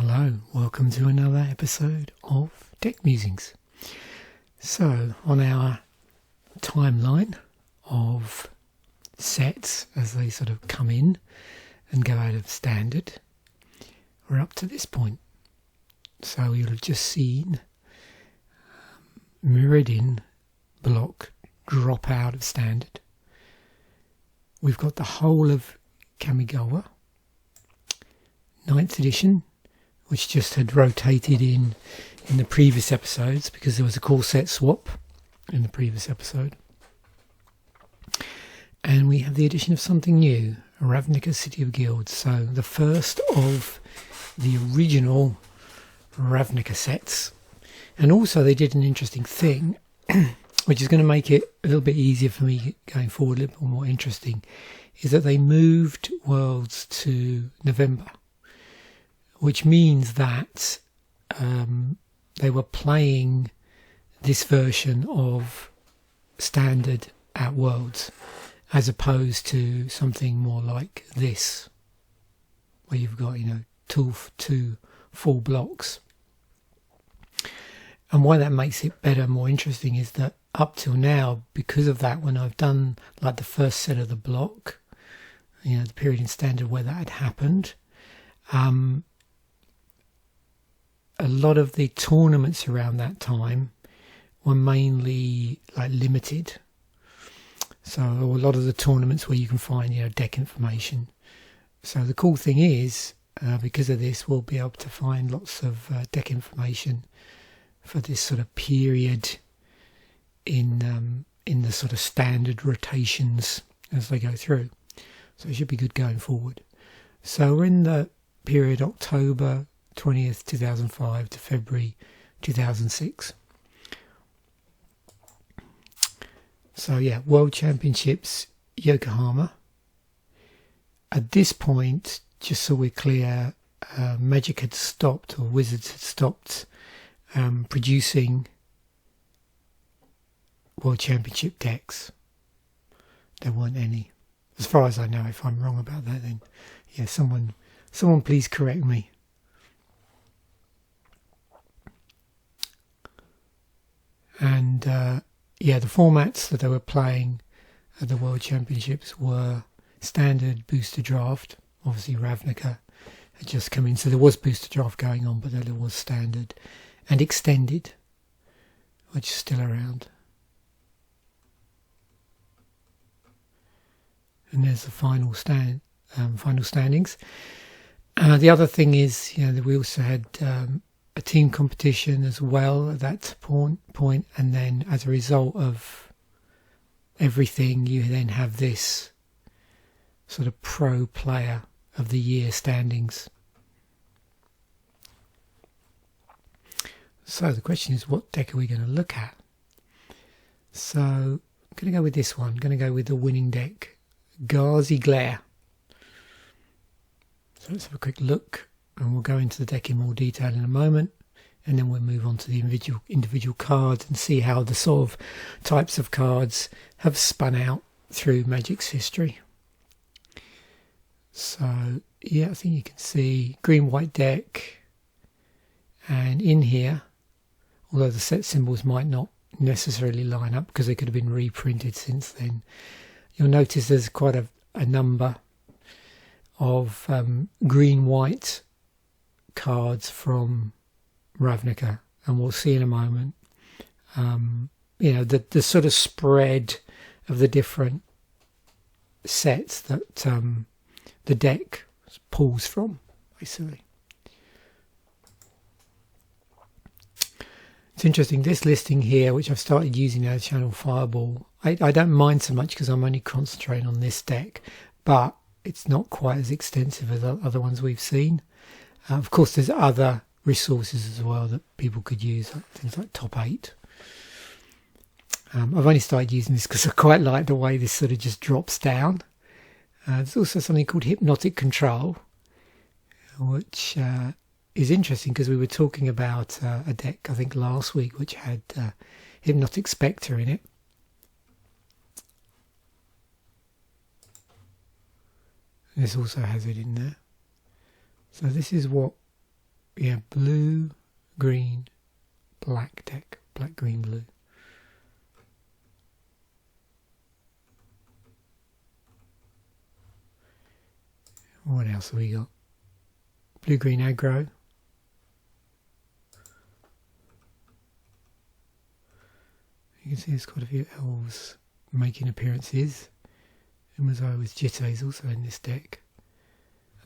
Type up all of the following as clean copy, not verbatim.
Hello, welcome to another episode of Deck Musings. So, on our timeline of sets as they sort of come in and go out of standard, we're up to this point. So you'll have just seen Mirrodin block drop out of standard. We've got the whole of Kamigawa, 9th edition, which just had rotated in the previous episodes because there was a core set swap in the previous episode. And we have the addition of something new, Ravnica City of Guilds. So the first of the original Ravnica sets. And also they did an interesting thing, which is going to make it a little bit easier for me going forward, a little bit more interesting, is that they moved Worlds to November, which means that they were playing this version of Standard at Worlds, as opposed to something more like this, where you've got, two full blocks. And why that makes it better, more interesting, is that up till now, because of that, when I've done like the first set of the block, the period in Standard where that had happened, a lot of the tournaments around that time were mainly like limited. So a lot of the tournaments where you can find deck information. So the cool thing is, because of this, we'll be able to find lots of deck information for this sort of period in the sort of standard rotations as they go through. So it should be good going forward. So we're in the period October 20th, 2005 to February 2006. So yeah, World Championships, Yokohama. At this point, just so we're clear, Magic had stopped, or Wizards had stopped producing World Championship decks. There weren't any. As far as I know. If I'm wrong about that, then yeah, someone please correct me. And the formats that they were playing at the World Championships were Standard, Booster Draft. Obviously Ravnica had just come in, so there was Booster Draft going on, but there was Standard, and Extended, which is still around. And there's the final standings. The other thing is, that we also had a team competition as well at that point, and then as a result of everything, you then have this sort of pro player of the year standings. So the question is, what deck are we going to look at? So I'm going to go with this one. I'm going to go with the winning deck, Ghazi-Glare. So let's have a quick look, and we'll go into the deck in more detail in a moment, and then we'll move on to the individual cards and see how the sort of types of cards have spun out through Magic's history. So yeah, I think you can see green-white deck, and in here, although the set symbols might not necessarily line up because they could have been reprinted since then, you'll notice there's quite a number of green-white cards from Ravnica, and we'll see in a moment the sort of spread of the different sets that the deck pulls from, basically. It's interesting, this listing here, which I've started using now, Channel Fireball, I don't mind so much because I'm only concentrating on this deck, but it's not quite as extensive as other ones we've seen. Of course, there's other resources as well that people could use, like things like Top 8. I've only started using this because I quite like the way this sort of just drops down. There's also something called Hypnotic Control, which is interesting because we were talking about a deck, I think, last week, which had Hypnotic Spectre in it. This also has it in there. So this is what yeah, blue, green, black deck. Black, green, blue. What else have we got? Blue, green, aggro. You can see there's quite a few elves making appearances. Umezawa with Jitte is also in this deck.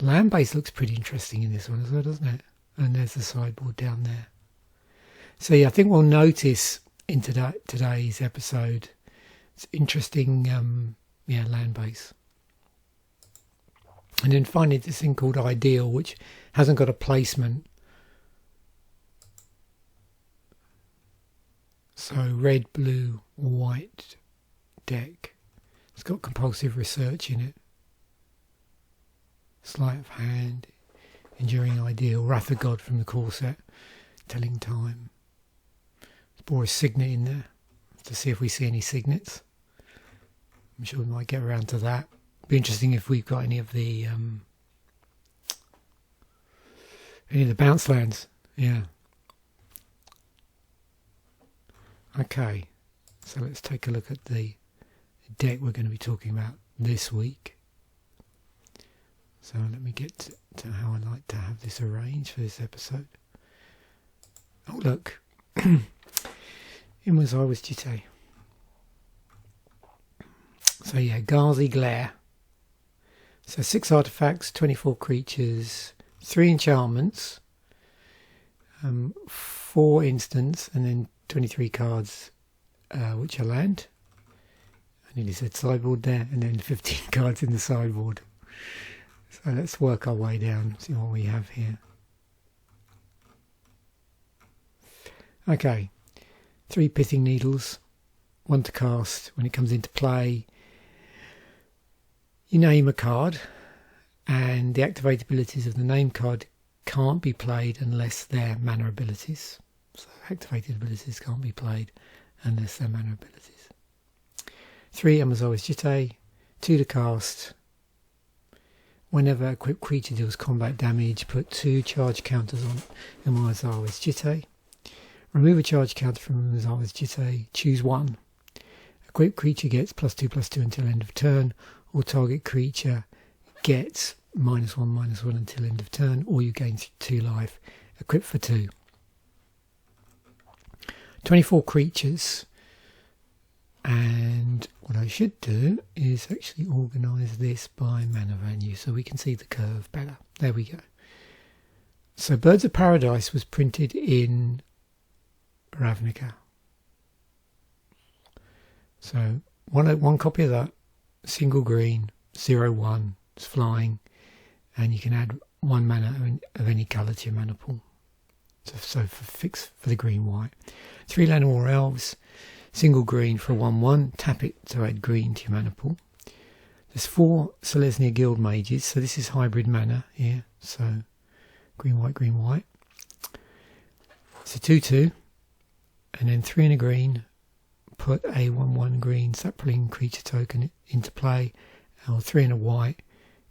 Land base looks pretty interesting in this one as well, doesn't it? And there's the sideboard down there. So yeah, I think we'll notice in today's episode, it's interesting, land base. And then finally this thing called Ideal, which hasn't got a placement. So red, blue, white deck. It's got compulsive research in it. Sleight of Hand, Enduring Ideal, Wrath of God from the core set, Telling Time. Boris Signet in there to see if we see any signets. I'm sure we might get around to that. Be interesting if we've got any of the bounce lands. Yeah. Okay, so let's take a look at the deck we're going to be talking about this week. So let me get to how I like to have this arranged for this episode. Oh look, Umezawa with Jitte. So yeah, Ghazi-Glare. So 6 artifacts, 24 creatures, 3 enchantments, 4 instants, and then 23 cards, which are land. I nearly said sideboard there, and then 15 cards in the sideboard. So let's work our way down, see what we have here. Okay, 3 Pithing Needles, 1 to cast. When it comes into play, you name a card, and the activate abilities of the name card can't be played unless they're mana abilities. So activated abilities can't be played unless they're mana abilities. 3 Umezawa's Jitte, 2 to cast. Whenever a equipped creature deals combat damage, put 2 charge counters on Umezawa's Jitte. Remove a charge counter from Umezawa's Jitte, choose 1. Equipped creature gets +2/+2 until end of turn, or target creature gets -1/-1 until end of turn, or you gain 2 life. Equip for 2. 24 creatures, and what I should do is actually organise this by mana value so we can see the curve better. There we go. So Birds of Paradise was printed in Ravnica. So one copy of that, single green, 0/1, it's flying, and you can add 1 mana of any colour to your mana pool. So for the green-white. 3 Llanowar Elves, single green for a 1/1, tap it to add green to your mana pool. There's 4 Selesnya Guildmages, so this is hybrid mana here, so green-white. It's a 2/2, and then 3 and a green, put a 1/1 green sapling creature token into play, or 3 and a white,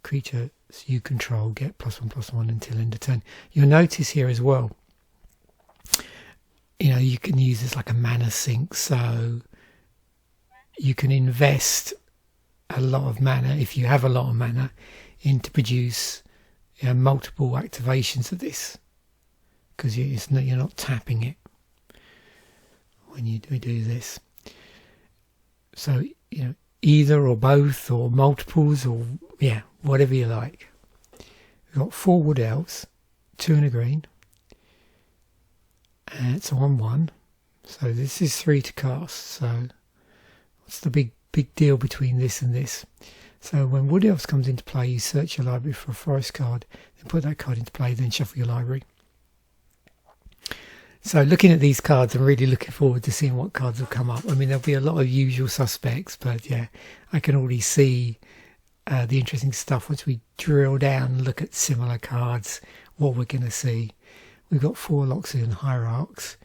creature you control get +1/+1 until end of turn. You'll notice here as well, you can use this like a mana sink, so you can invest a lot of mana, if you have a lot of mana, to produce multiple activations of this, because you're not tapping it when you do this. So either or both or multiples, or whatever you like. We've got 4 Wood Elves, 2 and a green, and it's a 1/1. So this is 3 to cast. So what's the big deal between this and this? So when Wood Elves comes into play, you search your library for a forest card, then put that card into play, then shuffle your library. So looking at these cards, I'm really looking forward to seeing what cards will come up. I mean, there'll be a lot of usual suspects, but yeah, I can already see the interesting stuff once we drill down and look at similar cards, what we're going to see. We've got 4 Loxodon Hierarchs,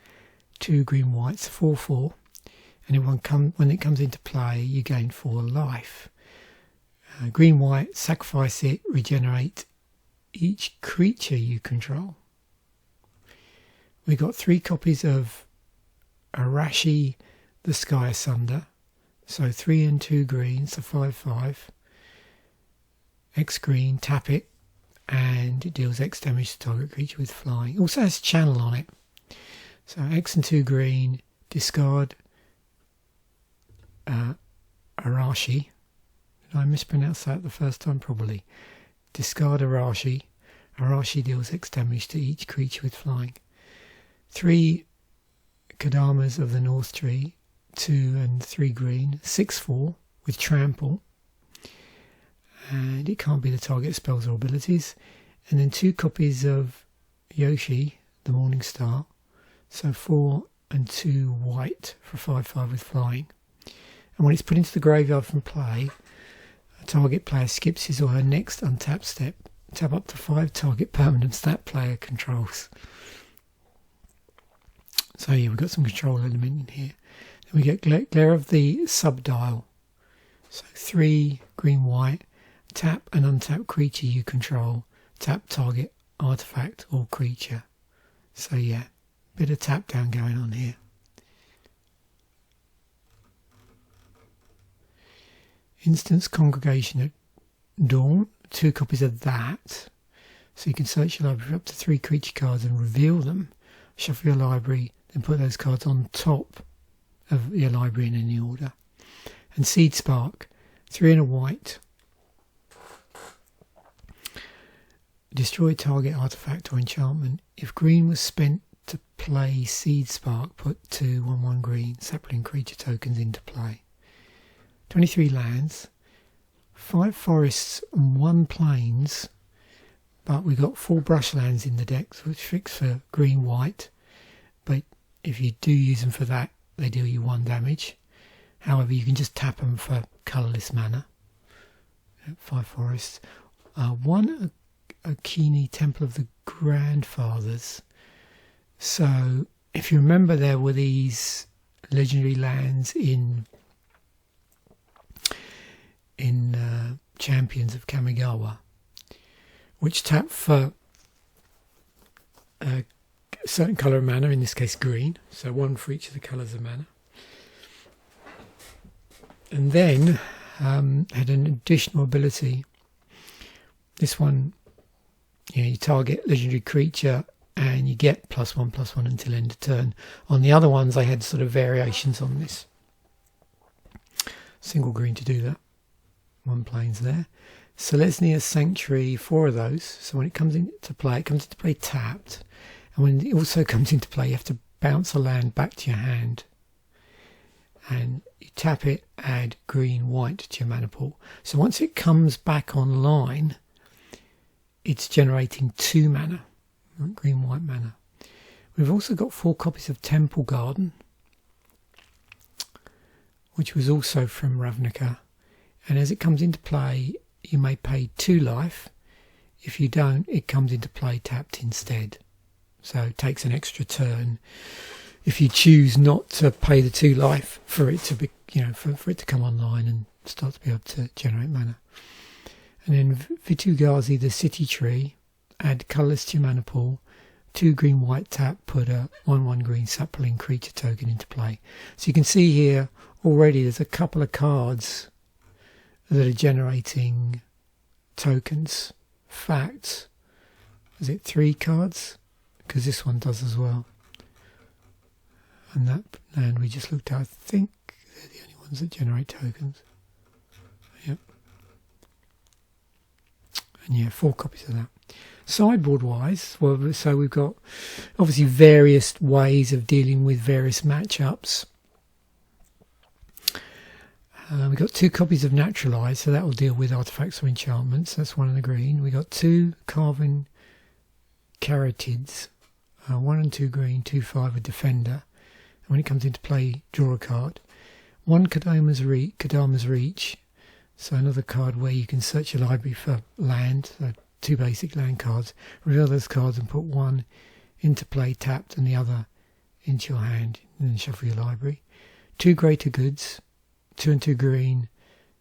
2 green-whites, 4/4, and when it comes into play, you gain 4 life. Green-white, sacrifice it, regenerate each creature you control. We got 3 copies of Arashi, the Sky Asunder. So 3 and 2 green, so 5/5. X green, tap it, and it deals X damage to target creature with flying. Also has channel on it. So X and 2 green, discard Arashi. Did I mispronounce that the first time? Probably. Discard Arashi. Arashi deals X damage to each creature with flying. 3 Kodamas of the North Tree, 2 and 3 green, 6/4 with trample. And it can't be the target spells or abilities. And then 2 copies of Yosei, the Morning Star. So 4 and 2 white for 5/5 with flying. And when it's put into the graveyard from play, a target player skips his or her next untap step. Tap up to 5 target permanents that player controls. So yeah, we've got some control element in here. Then we get Glare of the Subdual. So 3 green white, tap and untap creature you control, tap target artifact or creature. So yeah, bit of tap down going on here. Instance Congregation at Dawn, 2 copies of that. So you can search your library for up to 3 creature cards and reveal them. Shuffle your library, then put those cards on top of your library in any order. And Seed Spark, 3 and a white. Destroy target artifact or enchantment. If green was spent to play Seed Spark, put 2 1/1 green sapling creature tokens into play. 23 lands, 5 forests and 1 plains, but we've got 4 brushlands in the deck, which fix for green white, but if you do use them for that, they deal you 1 damage. However, you can just tap them for colourless mana. 5 forests. 1 Okina, Temple of the Grandfathers. So, if you remember, there were these legendary lands in Champions of Kamigawa, which tap for a certain colour of mana, in this case green, so 1 for each of the colours of mana. And then had an additional ability. This one, you target legendary creature and you get +1/+1 until end of turn. On the other ones, I had sort of variations on this. Single green to do that. 1 plains there. Selesnya Sanctuary, 4 of those. So when it comes into play, it comes into play tapped. And when it also comes into play, you have to bounce a land back to your hand. And you tap it, add green white to your mana pool. So once it comes back online, it's generating 2 mana, green white mana. We've also got 4 copies of Temple Garden, which was also from Ravnica. And as it comes into play, you may pay 2 life. If you don't, it comes into play tapped instead. So it takes an extra turn if you choose not to pay the 2 life for it to be, for it to come online and start to be able to generate mana. And then Vitu-Ghazi, the City Tree, add colourless to your mana pool, 2 green white tap, put a 1/1 green sapling creature token into play. So you can see here already there's a couple of cards that are generating tokens. Fact, is it 3 cards? Because this one does as well. And that land we just looked at, I think they're the only ones that generate tokens. Yep. And yeah, 4 copies of that. Sideboard wise, well, so we've got obviously various ways of dealing with various matchups. We've got 2 copies of Naturalize, so that will deal with artifacts or enchantments. That's 1 in the green. We've got 2 Carven Caryatids, 1 and 2 green, 2/5 with Defender. And when it comes into play, draw a card. 1 Kodama's Reach, so another card where you can search your library for land, so 2 basic land cards. Reveal those cards and put 1 into play tapped and the other into your hand, and then shuffle your library. 2 Greater Goods, 2 and 2 green,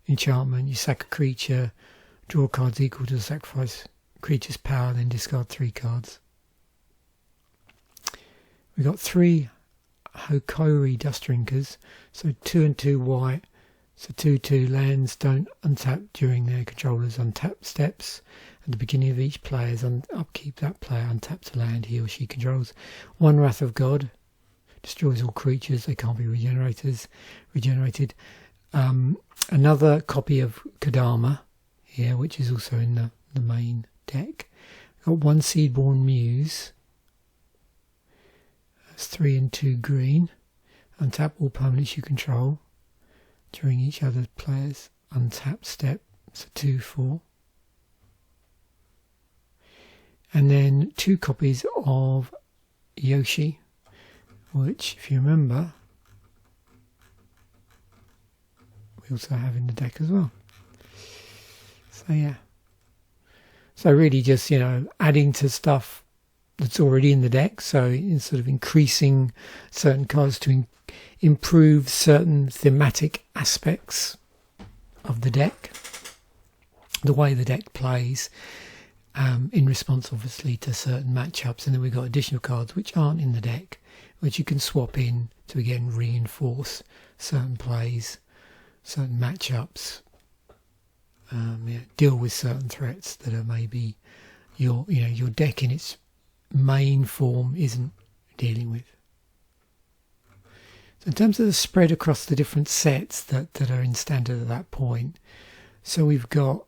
enchantment. You sack a creature, draw cards equal to the sacrifice creature's power, then discard 3 cards. We've got 3 Hokori Dust Drinkers, so 2 and 2 white, so 2/2 lands don't untap during their controller's untap steps. At the beginning of each player's upkeep, that player untaps a land he or she controls. 1 Wrath of God, destroys all creatures, they can't be regenerated. Another copy of Kodama here, which is also in the main deck. Got 1 Seedborn Muse. That's 3 and 2 green. Untap all permanents you control during each other player's untap step. So 2/4. And then 2 copies of Yosei, which, if you remember, we also have in the deck as well. So yeah. So really just, adding to stuff that's already in the deck. So it's sort of increasing certain cards to improve certain thematic aspects of the deck. The way the deck plays. In response obviously to certain matchups, and then we've got additional cards which aren't in the deck, which you can swap in to again reinforce certain plays, certain matchups, deal with certain threats that are maybe your deck in its main form isn't dealing with. So in terms of the spread across the different sets that are in standard at that point, so we've got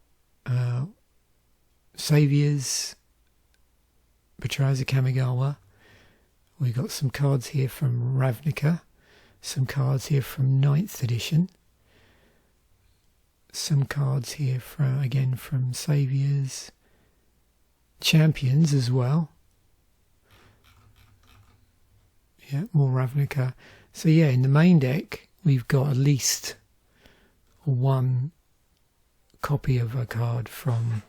Saviors, Betrayers of Kamigawa. We've got some cards here from Ravnica, some cards here from 9th edition, some cards here from Saviors, Champions as well. Yeah, more Ravnica. So yeah, in the main deck we've got at least 1 copy of a card from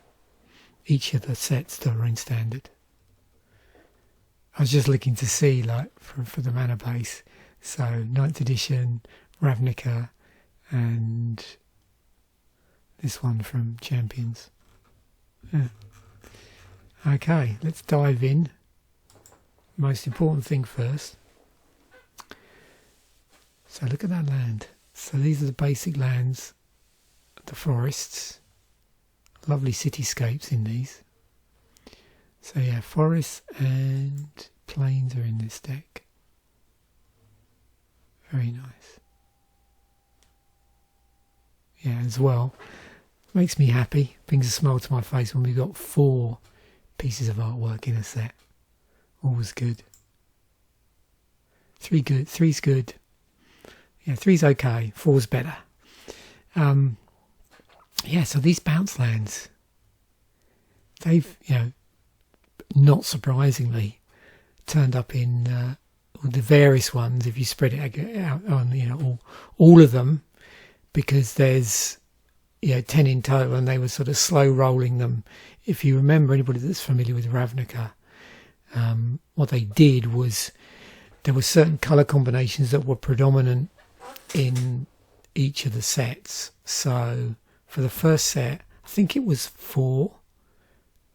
each of the sets that are in standard. I was just looking to see, for the mana base. So 9th edition, Ravnica, and this one from Champions. Yeah. Okay, let's dive in. Most important thing first. So look at that land. So these are the basic lands, the forests. Lovely cityscapes in these. So yeah, forests and plains are in this deck. Very nice. Yeah, as well, makes me happy, brings a smile to my face when we've got 4 pieces of artwork in a set. Always good. 3 good, 3's good. Yeah, 3's okay, 4's better. Yeah, so these bounce lands, they've, not surprisingly, turned up in the various ones, if you spread it out on, all of them, because there's, 10 in total, and they were sort of slow rolling them. If you remember, anybody that's familiar with Ravnica, what they did was there were certain colour combinations that were predominant in each of the sets. So for the first set, I think it was 4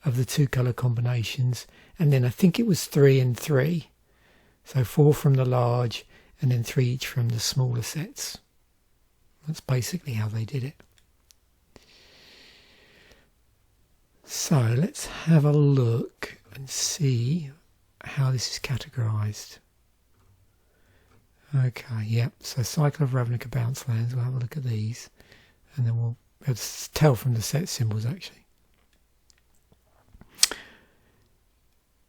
of the 2 colour combinations, and then I think it was 3 and 3. So 4 from the large, and then 3 each from the smaller sets. That's basically how they did it. So let's have a look and see how this is categorised. Okay, yep, so Cycle of Ravnica bounce lands, we'll have a look at these, and then we'll be able to tell from the set symbols actually.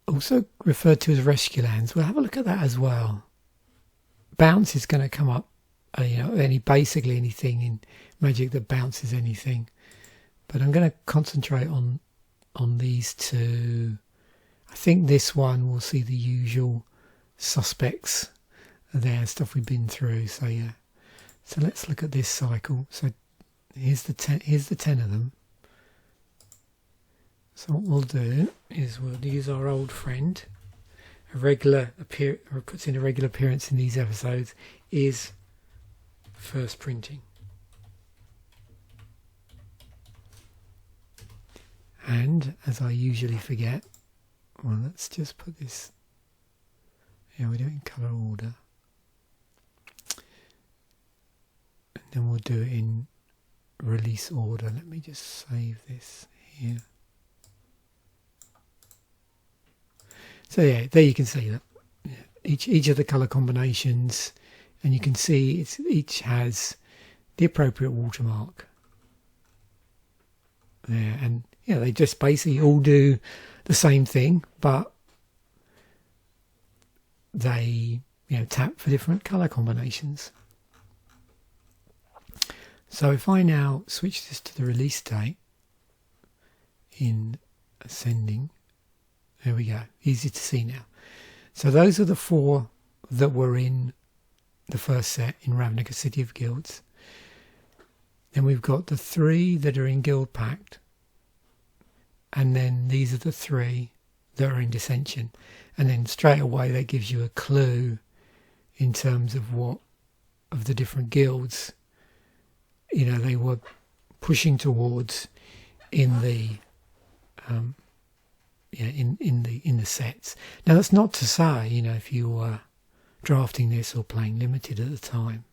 Also referred to as rescue lands, we'll have a look at that as well. Bounce is going to come up, basically anything in Magic that bounces anything, but I'm going to concentrate on these 2. I think this one will see the usual suspects there, stuff we've been through. So yeah, so let's look at this cycle. So here's the 10 of them. So what we'll do is we'll use our old friend, puts in a regular appearance in these episodes, is first printing. And as I usually forget, well, let's just put this. Yeah, we do it in colour order. And then we'll do it in release order. Let me just save this here. So yeah, there you can see that. Each of the colour combinations, and you can see each has the appropriate watermark. Yeah, and yeah, they just basically all do the same thing, but they tap for different colour combinations. So if I now switch this to the release date in ascending, there we go, easy to see now. So those are the 4 that were in the first set in Ravnica City of Guilds. Then we've got the 3 that are in Guild Pact, and then these are the 3 that are in Dissension. And then straight away that gives you a clue in terms of what of the different guilds they were pushing towards in the in the sets. Now that's not to say if you were drafting this or playing limited at the time,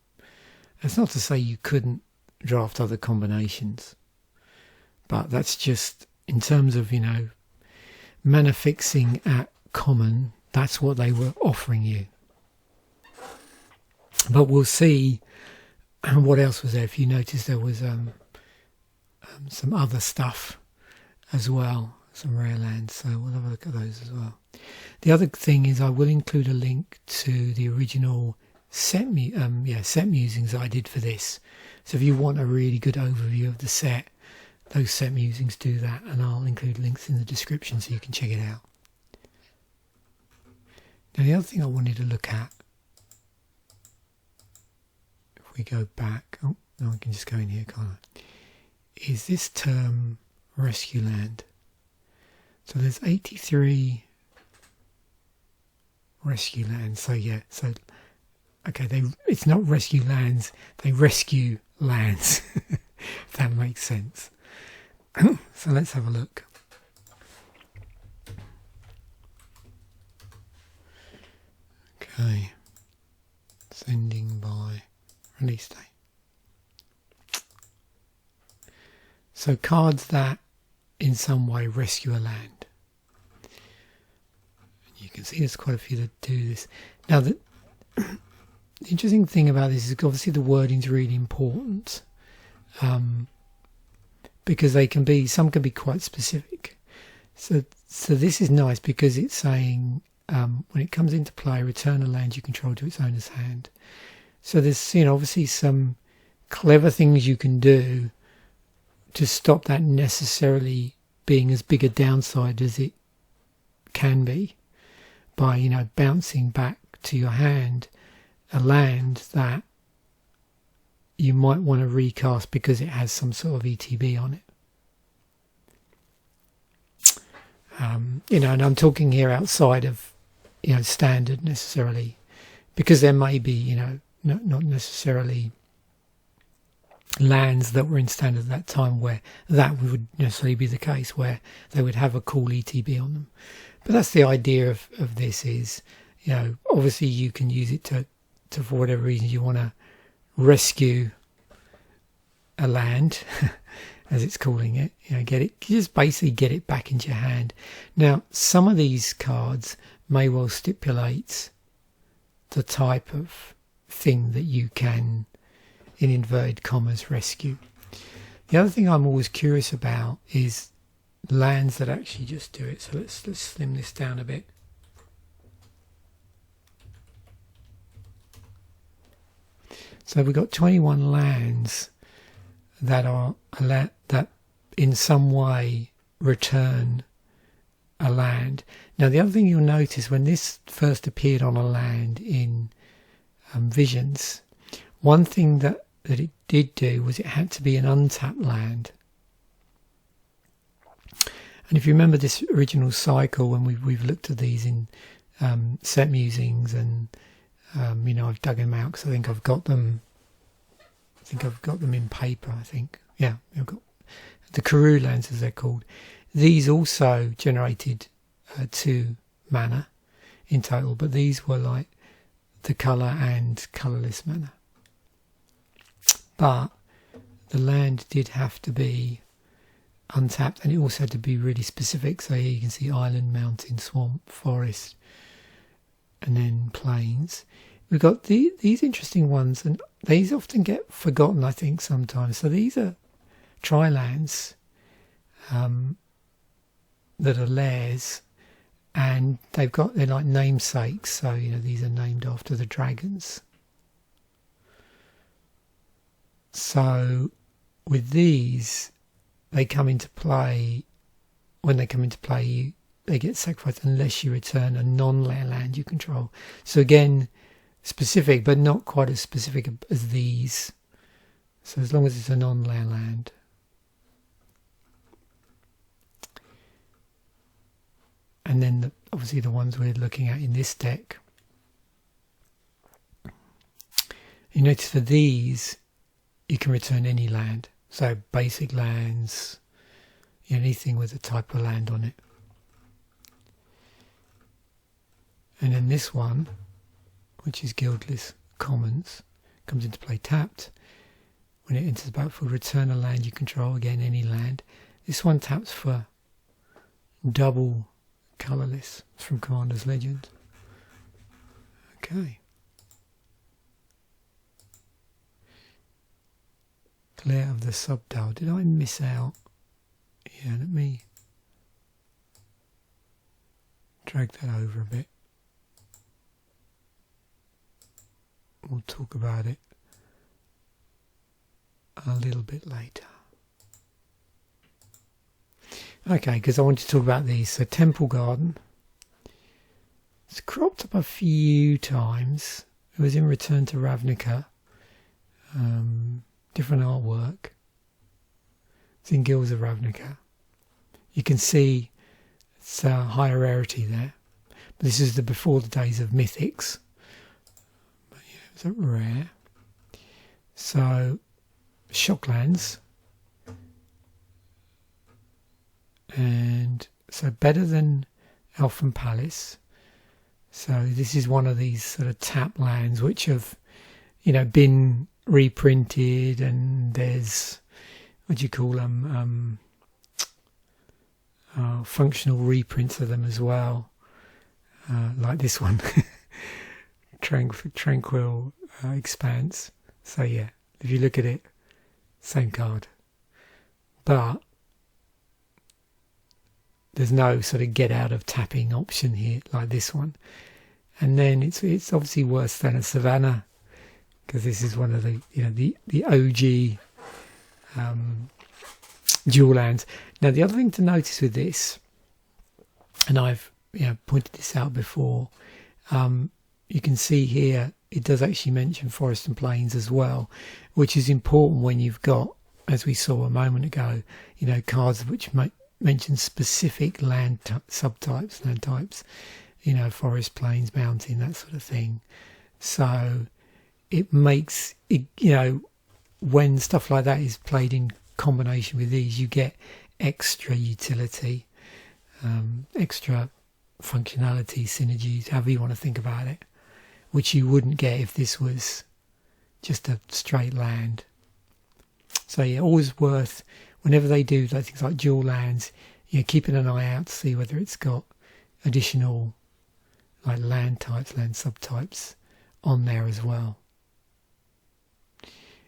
that's not to say you couldn't draft other combinations, but that's just in terms of mana fixing at common, that's what they were offering you. But we'll see what else was there. If you notice, there was some other stuff as well, some rare lands, so we'll have a look at those as well. The other thing is I will include a link to the original set musings I did for this. So if you want a really good overview of the set, those set musings do that, and I'll include links in the description so you can check it out. Now the other thing I wanted to look at, if we go back, oh no, I can just go in here, can't I? Is this term rescue land. So there's 83 rescue lands. So yeah, so okay, it's not rescue lands, they rescue lands. If that makes sense. So let's have a look. Okay, sending by release date. So cards that in some way rescue a land. You can see there's quite a few that do this. Now the interesting thing about this is obviously the wording's really important. Because some can be quite specific. So this is nice because it's saying when it comes into play, return a land you control to its owner's hand. So there's obviously some clever things you can do to stop that necessarily being as big a downside as it can be by bouncing back to your hand a land that you might want to recast because it has some sort of ETB on it. And I'm talking here outside of standard necessarily, because there may be not necessarily lands that were in standard at that time where that would necessarily be the case, where they would have a cool ETB on them. But that's the idea of this is, obviously you can use it to for whatever reason you want to rescue a land, as it's calling it, just basically get it back into your hand. Now, some of these cards may well stipulate the type of thing that you can, in inverted commas, rescue. The other thing I'm always curious about is lands that actually just do it. So let's slim this down a bit. So we've got 21 lands that are that in some way return a land. Now the other thing you'll notice when this first appeared on a land in Visions, one thing that it did do was it had to be an untapped land. And if you remember this original cycle when we've looked at these in set musings, and I've dug them out because I think I've got them in paper. Yeah, I've got the Karoo lands as they're called. These also generated 2 mana in total, but these were like the colour and colourless mana. But the land did have to be untapped, and it also had to be really specific. So here you can see island, mountain, swamp, forest, and then plains. We've got these interesting ones, and these often get forgotten, I think, sometimes. So these are tri-lands that are lairs, and they're like namesakes. So these are named after the dragons. So with these, they come into play. When they come into play, they get sacrificed unless you return a non-lair land you control. So again, specific, but not quite as specific as these. So as long as it's a non-lair land. And then obviously the ones we're looking at in this deck. You notice for these, you can return any land. So basic lands, anything with a type of land on it. And then this one, which is Guildless Commons, comes into play tapped. When it enters the battlefield, return a land you control, again any land. This one taps for double colourless from Commander's Legend. Okay. Glare of the Subdual. Did I miss out? Yeah, let me drag that over a bit. We'll talk about it a little bit later. Okay, because I want to talk about these. So Temple Garden. It's cropped up a few times. It was in Return to Ravnica. Different artwork. It's in Guilds of Ravnica. You can see it's a higher rarity there. But this is before the days of mythics. But yeah, it's a rare. So Shocklands. And so better than Elfin Palace. So this is one of these sort of tap lands which have, been reprinted, and there's, what do you call them, functional reprints of them as well, like this one. Tranquil Expanse. So yeah, if you look at it, same card, but there's no sort of get out of tapping option here like this one. And then it's obviously worse than a Savannah, because this is one of the the OG dual lands. Now the other thing to notice with this, and I've pointed this out before, you can see here it does actually mention forest and plains as well, which is important when you've got, as we saw a moment ago, cards which mention specific land subtypes, land types, forest, plains, mountain, that sort of thing. So it makes it, when stuff like that is played in combination with these, you get extra utility, extra functionality, synergies, however you want to think about it, which you wouldn't get if this was just a straight land. So yeah, always worth, whenever they do things like dual lands, keeping an eye out to see whether it's got additional like land types, land subtypes on there as well.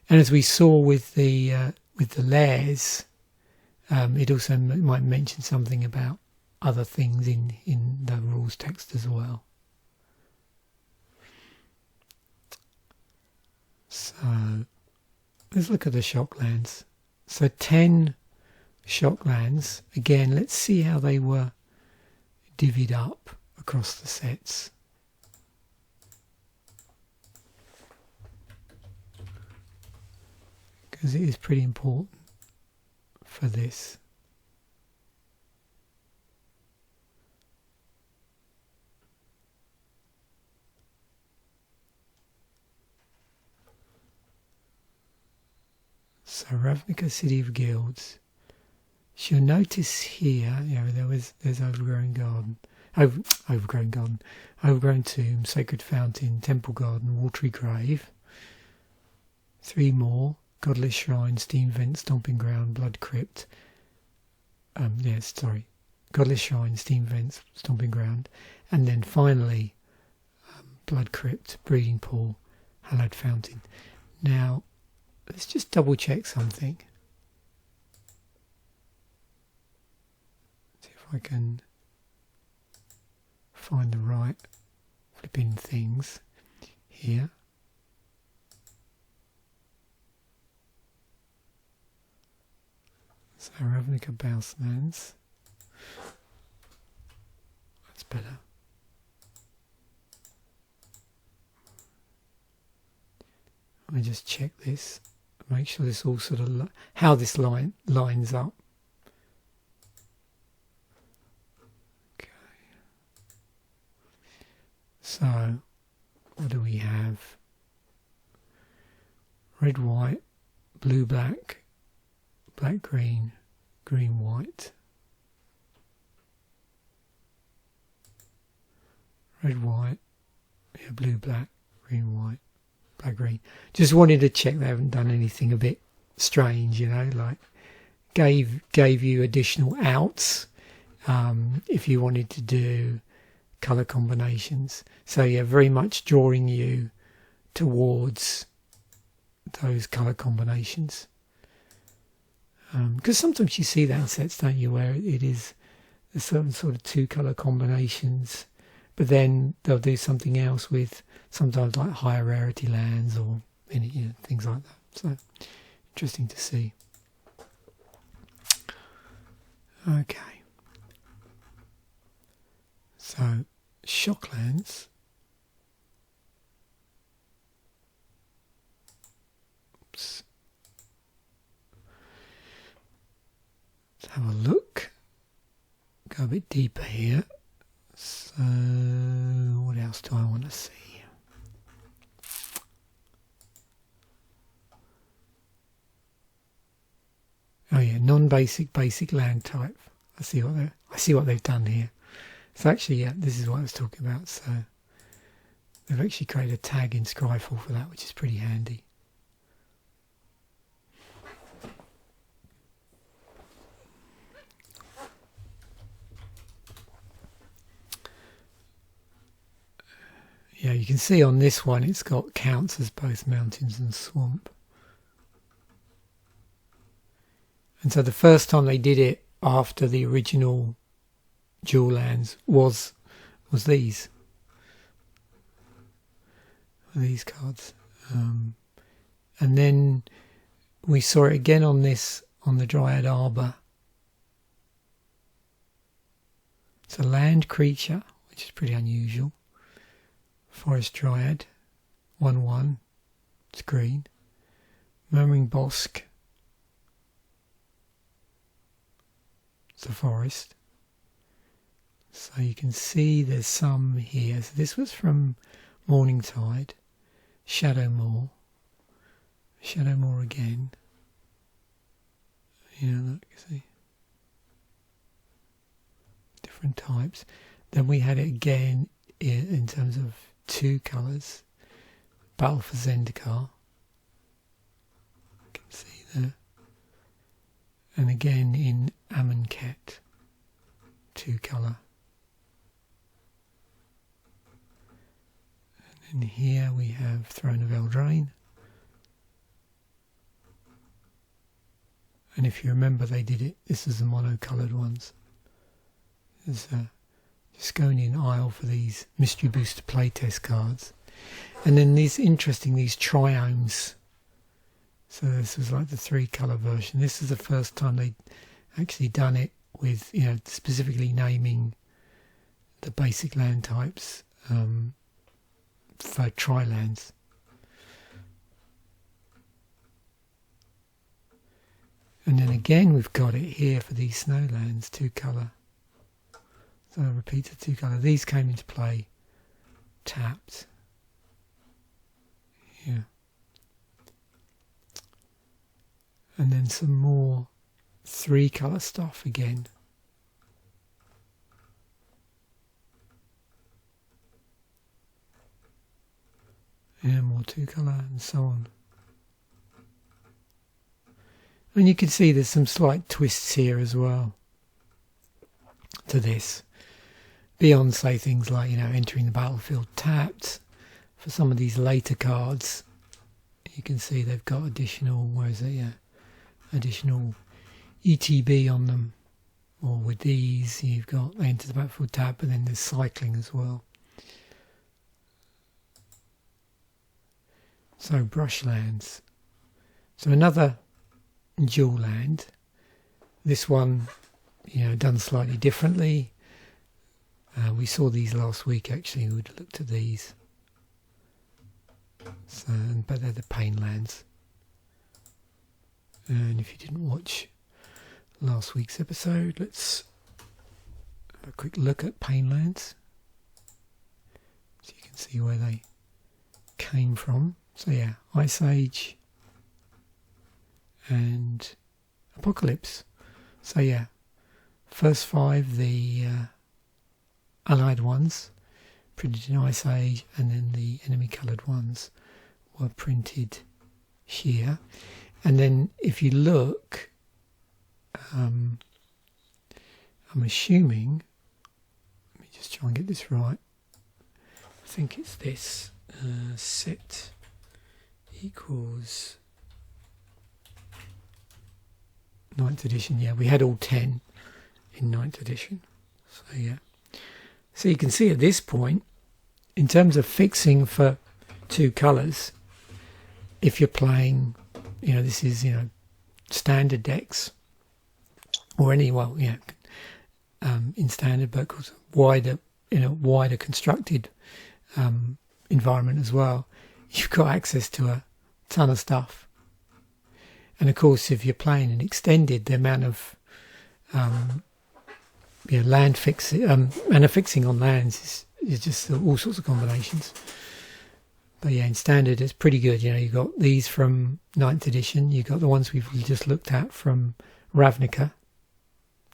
And as we saw with the lairs, it also might mention something about other things in the rules text as well. So let's look at the Shocklands. So 10 Shocklands. Again, let's see how they were divvied up across the sets. Because it is pretty important for this. So Ravnica City of Guilds. You'll notice here, there's Overgrown Garden. overgrown garden, overgrown tomb, sacred fountain, temple garden, watery grave. 3 more, godless shrine, steam vent, stomping ground, blood crypt. Godless shrine, steam vents, stomping ground, and then finally blood crypt, breeding pool, hallowed fountain. Now let's just double check something. See if I can find the right flipping things here. So Ravnica Bouselands. That's better. Let me just check this. Make sure this all sort of how this lines up. Okay. So what do we have? Red, white, blue, black, black, green, green, white. Red, white, yeah, blue, black, green, white, black, green. Just wanted to check they haven't done anything a bit strange, you know, like gave you additional outs if you wanted to do colour combinations. So yeah, very much drawing you towards those colour combinations. Because sometimes you see that in sets, don't you, where it is a certain sort of 2 colour combinations, but then they'll do something else with sometimes like higher rarity lands or things like that. So interesting to see. Okay. So shocklands. Oops. Let's have a look. Go a bit deeper here. So what else do I want to see? Oh yeah, non-basic, basic land type. I see what they've done here. So actually, yeah, this is what I was talking about. So they've actually created a tag in Scryfall for that, which is pretty handy. Yeah, you can see on this one it's got counts as both mountains and swamp. And so the first time they did it after the original dual lands was these cards. And then we saw it again on the Dryad Arbor. It's a land creature, which is pretty unusual. Forest Dryad, 1/1, it's green. Murmuring Bosk, it's a forest. So you can see there's some here. So this was from Morningtide, Shadowmoor again. Yeah, look, see. Different types. Then we had it again in terms of 2 colours. Battle for Zendikar. You can see there. And again in Amonkhet, 2 colour. And then here we have Throne of Eldraine. And if you remember, they did it. This is the mono-coloured ones. There's Skonian Isle for these Mystery Booster playtest cards. And then these triomes. So this was like the 3 colour version. This is the first time they actually done it with, specifically naming the basic land types for tri-lands. And then again we've got it here for these snowlands, 2 colour. So I repeated 2 colour. These came into play tapped. Yeah. And then some more 3 colour stuff again. Yeah, more 2-colour and so on. And you can see there's some slight twists here as well to this. Beyond, say, things like, entering the battlefield tapped. For some of these later cards, you can see they've got additional, additional ETB on them. Or with these, you've got enter the battlefield tap, but then there's cycling as well. So brushlands. So another dual land. This one, done slightly differently. We saw these last week actually. We would have looked at these. So, but they're the pain lands. And if you didn't watch last week's episode, let's have a quick look at pain lands, so you can see where they came from. So yeah, Ice Age and Apocalypse. So yeah, first 5, the allied ones printed in Ice Age, and then the enemy coloured ones were printed here. And then if you look, I'm assuming, let me just try and get this right, I think it's this, set equals 9th edition. Yeah, we had all 10 in 9th edition. So yeah, so you can see at this point, in terms of fixing for 2 colours, if you're playing, this is, standard decks, or any, in standard, but wider, wider constructed environment as well, you've got access to a ton of stuff. And of course, if you're playing an extended, the amount of land fixing, mana fixing on lands is just all sorts of combinations. But yeah, in standard it's pretty good. You've got these from 9th edition, you've got the ones we've just looked at from Ravnica,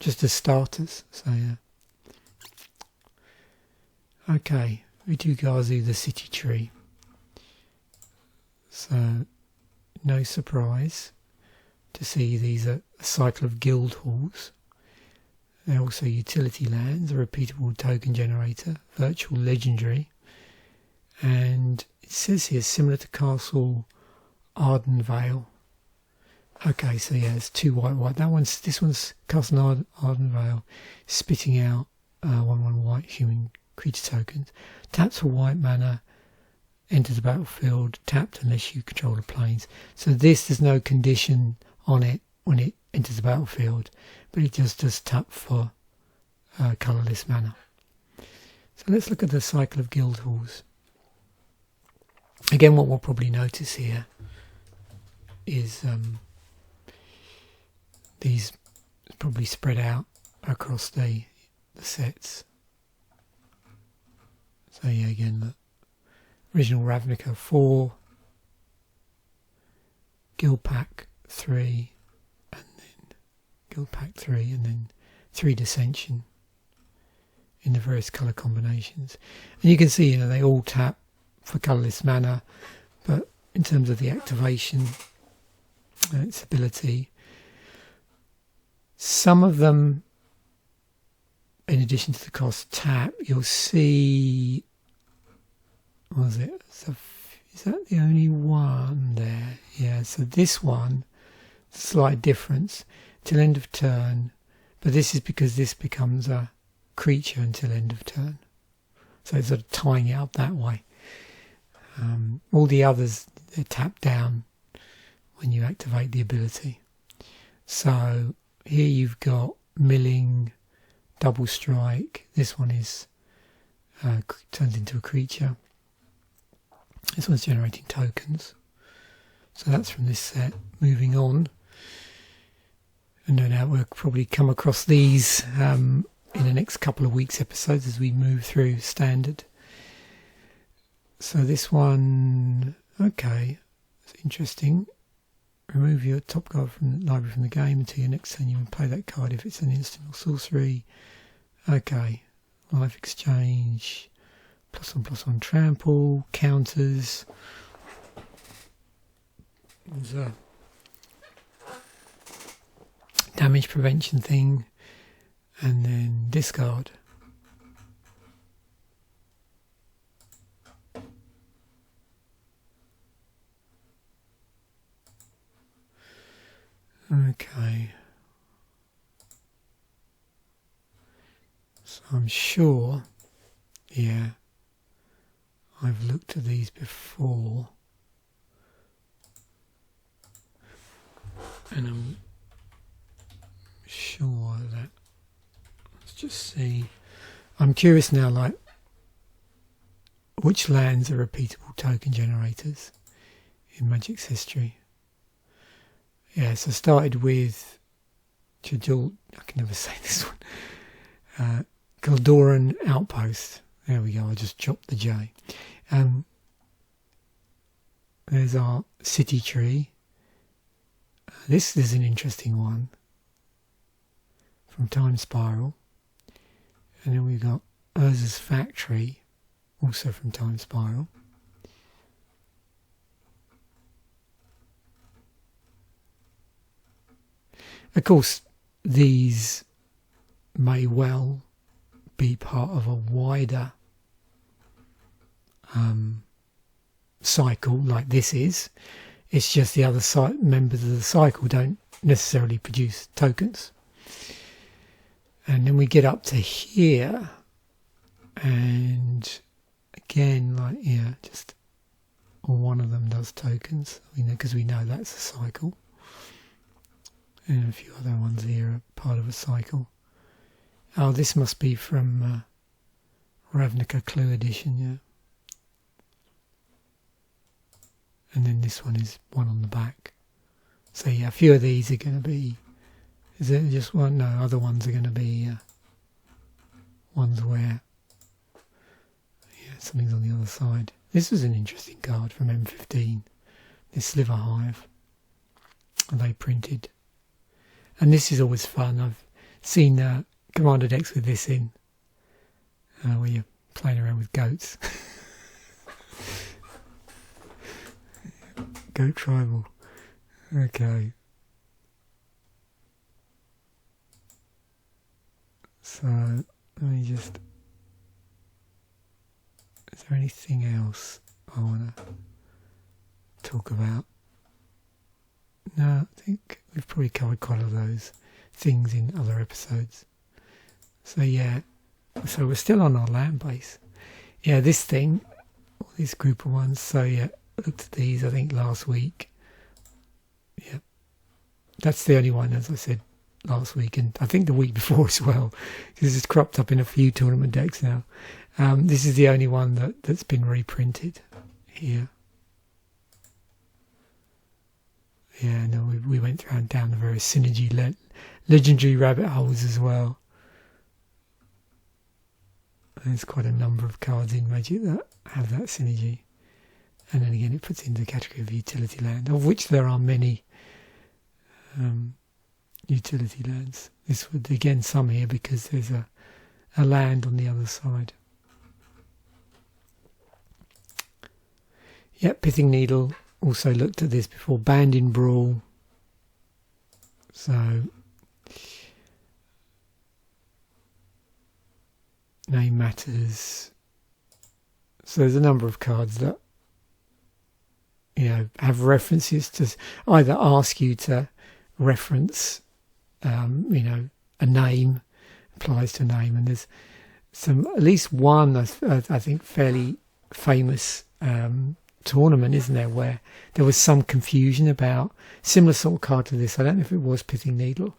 just as starters. So yeah. Okay, Vitu-Ghazi, the city tree. So no surprise to see these are a cycle of guild halls. They're also utility lands, a repeatable token generator, virtual legendary, and it says here similar to Castle Ardenvale. Okay, so yeah, it's 2 white. This one's Castle Ardenvale, spitting out 1/1 white human creature tokens. Taps for white mana, enters the battlefield, tapped unless you control the planes. So there's no condition on it when it enters the battlefield, but it just does tap for colourless mana. So let's look at the cycle of guild halls. Again, what we'll probably notice here is these probably spread out across the sets. So yeah, again, the original Ravnica 4, Guild Pack 3, and then Guild Pack 3, and then 3 Dissension in the various colour combinations. And you can see, they all tap for colourless mana, but in terms of the activation, its ability, some of them, in addition to the cost tap, you'll see, what was it? Is that the only one there? Yeah, so this one, slight difference, till end of turn, but this is because this becomes a creature until end of turn. So it's sort of tying it up that way. All the others, they're tapped down when you activate the ability. So here you've got milling, double strike. This one is turns into a creature. This one's generating tokens. So that's from this set. Moving on, and no doubt we'll probably come across these in the next couple of weeks' episodes as we move through standard. So this one, okay, it's interesting. Remove your top card from the library from the game until your next turn you can play that card if it's an instant or sorcery. Okay, life exchange, +1/+1 trample, counters. There's a damage prevention thing, and then discard. Okay. So I'm sure, yeah, I've looked at these before, and I'm sure that, let's just see, I'm curious now, like, which lands are repeatable token generators in Magic's history. Yeah, so I started with Chajul, I can never say this one, Goldoran Outpost. There we go, I just chopped the J. There's our city tree. This is an interesting one from Time Spiral. And then we've got Urza's Factory, also from Time Spiral. Of course, these may well be part of a wider cycle like this is. It's just the other members of the cycle don't necessarily produce tokens. And then we get up to here, and again, like, yeah, just one of them does tokens, you know, because we know that's a cycle. And a few other ones here are part of a cycle. Oh, this must be from Ravnica Clue Edition, yeah. And then this one is one on the back. So yeah, a few of these are going to be... Is it just one? No, other ones are going to be ones where... Yeah, something's on the other side. This was an interesting card from M15. This Sliver Hive. And they printed. And this is always fun. I've seen commander decks with this in, where you're playing around with goats. Goat tribal. Okay. So, let me just... Is there anything else I want to talk about? No, I think we've probably covered quite a lot of those things in other episodes. So yeah, so we're still on our land base. Yeah, this thing, this group of ones. So yeah, looked at these I think last week. Yeah, that's the only one, as I said last week, and I think the week before as well, because it's cropped up in a few tournament decks now. This is the only one that's been reprinted here. Yeah, no, we went down the various synergy legendary rabbit holes as well. There's quite a number of cards in Magic that have that synergy. And then again, it puts into the category of utility land, of which there are many utility lands. This would, again, some here because there's a land on the other side. Yep, Pithing Needle. Also looked at this before. Banned in Brawl. So name matters. So there's a number of cards that, you know, have references to either ask you to reference, you know, a name, applies to a name, and there's some, at least one, I think, fairly famous tournament, isn't there, where there was some confusion about similar sort of card to this. I don't know if it was Pithing Needle,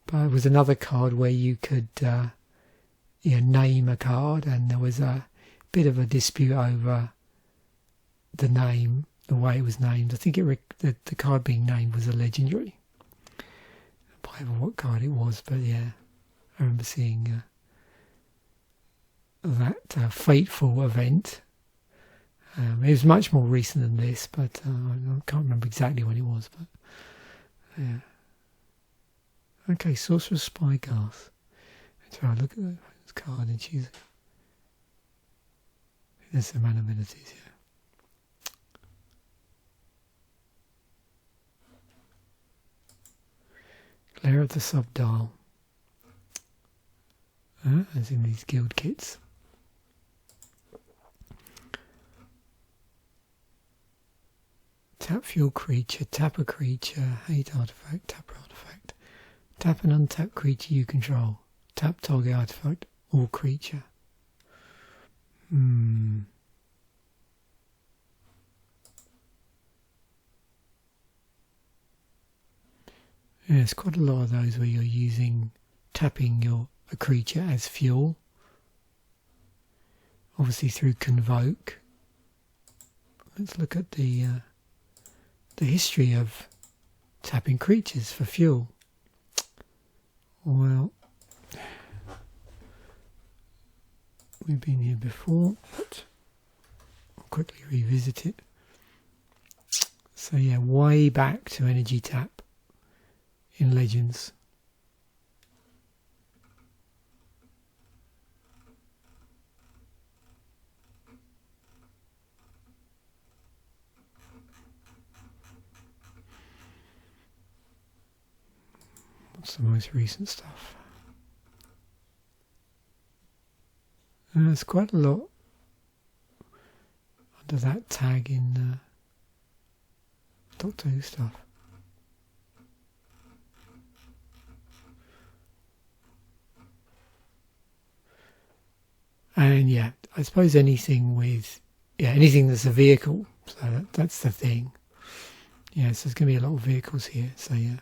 but it was another card where you could you know, name a card, and there was a bit of a dispute over the name, the way it was named. I think the card being named was a legendary. I can't remember what card it was, but yeah, I remember seeing that fateful event. It was much more recent than this, but I can't remember exactly when it was. But yeah. Okay, Sorcerer's Spyglass. Let's try to look at this card and choose it. There's some mana abilities here. Glare of the Subdual. As in these guild kits. Tap fuel creature, tap a creature, hate artifact, tap artifact. Tap an untapped creature you control. Tap target artifact or creature. Yeah, there's quite a lot of those where you're tapping a creature as fuel. Obviously through Convoke. Let's look at the history of tapping creatures for fuel. Well, we've been here before, but I'll quickly revisit it. So yeah, way back to energy tap in Legends. What's the most recent stuff? There's quite a lot under that tag in Doctor Who stuff. And yeah, I suppose anything that's a vehicle. So that's the thing. Yeah, so there's going to be a lot of vehicles here. So yeah,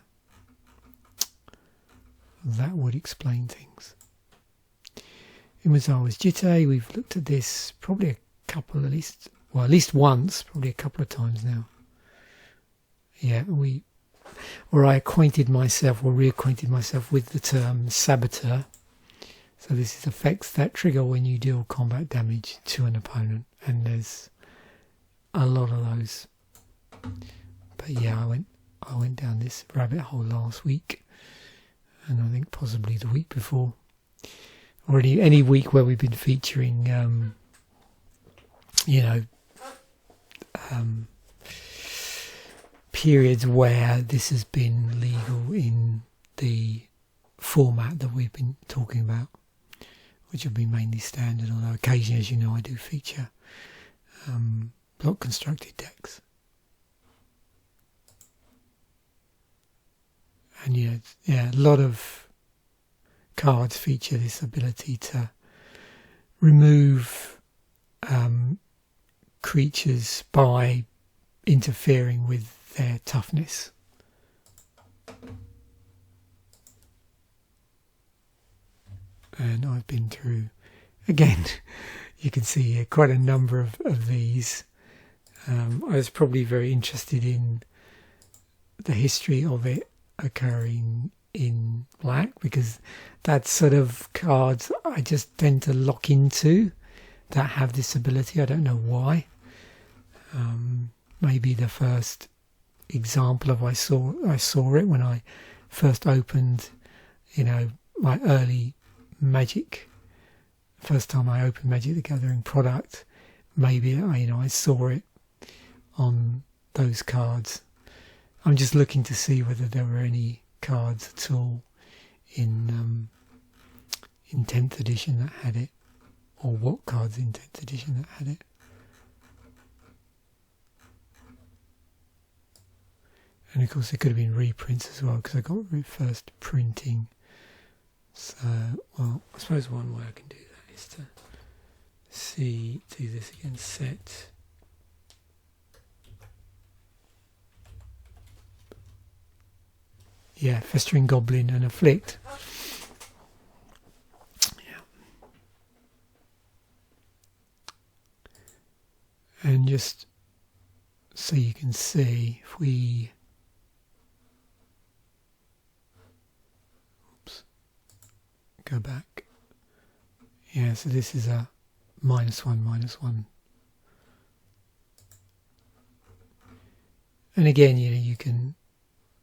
that would explain things. Umezawa's Jitte, we've looked at this probably a couple, at least once, probably a couple of times now. Yeah, I acquainted myself or reacquainted myself with the term Saboteur. So this is effects that trigger when you deal combat damage to an opponent, and there's a lot of those. But yeah, I went down this rabbit hole last week, and I think possibly the week before, or any week where we've been featuring, periods where this has been legal in the format that we've been talking about, which will be mainly standard, although occasionally, as you know, I do feature block constructed decks. And yeah, a lot of cards feature this ability to remove creatures by interfering with their toughness. And I've been through, again, you can see here quite a number of these. I was probably very interested in the history of it occurring in black, because that's sort of cards I just tend to lock into that have this ability. I don't know why. Maybe the first example of I saw it when I first opened, my early Magic. First time I opened Magic the Gathering product, maybe I saw it on those cards. I'm just looking to see whether there were any cards at all in 10th edition that had it, or what cards in 10th edition that had it. And of course there could have been reprints as well, because I got first printing. So, well, I suppose one way I can do that is to do this again, set. Yeah, Festering Goblin and Afflict. Yeah. And just so you can see, if we go back. Yeah, so this is a -1/-1. And again, you can,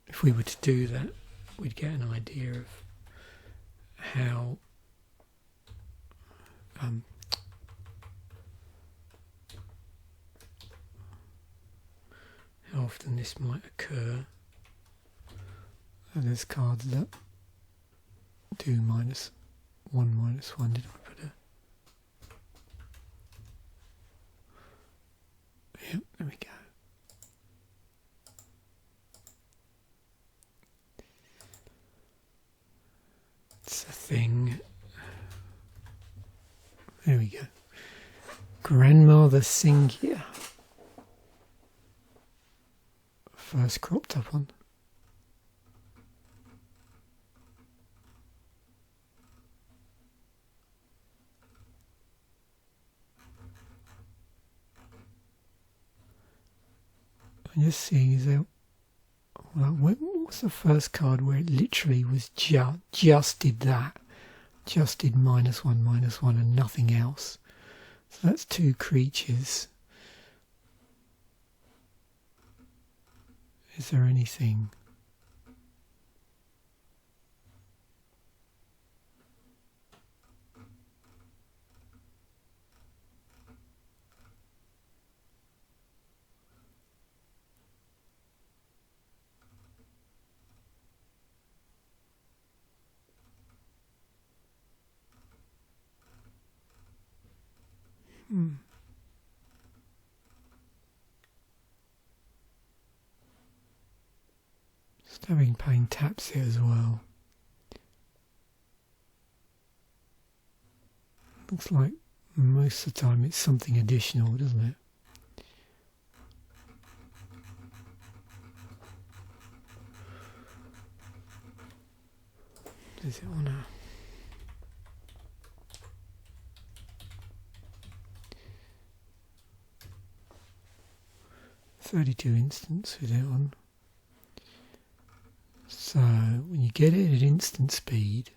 if we were to do that, we'd get an idea of how often this might occur. And there's cards that do -1/-1. Did I put a... Yep, there we go. It's a thing. There we go. Grandmother Singia. First cropped up one. I'm just seeing, is there... Well, what was the first card where it literally was just did that? Just did -1/-1 and nothing else. So that's 2 creatures. Is there anything? Stabbing Pain taps it as well. Looks like most of the time it's something additional, doesn't it? Is it on a... $32 instants with it on. So when you get it at instant speed,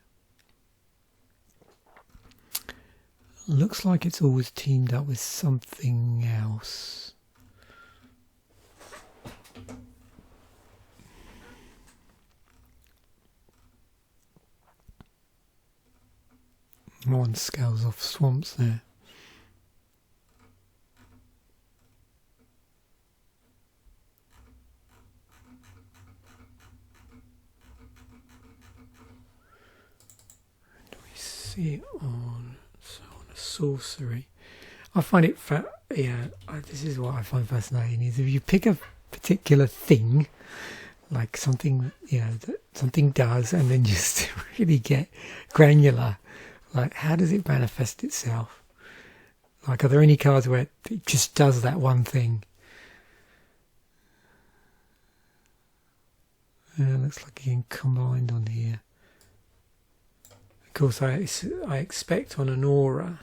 looks like it's always teamed up with something else. One scales off swamps there. See it on a sorcery. I find it this is what I find fascinating, is if you pick a particular thing, like something that something does, and then just really get granular, like how does it manifest itself? Like, are there any cards where it just does that one thing? Looks like getting combined on here. Of course, I expect on an aura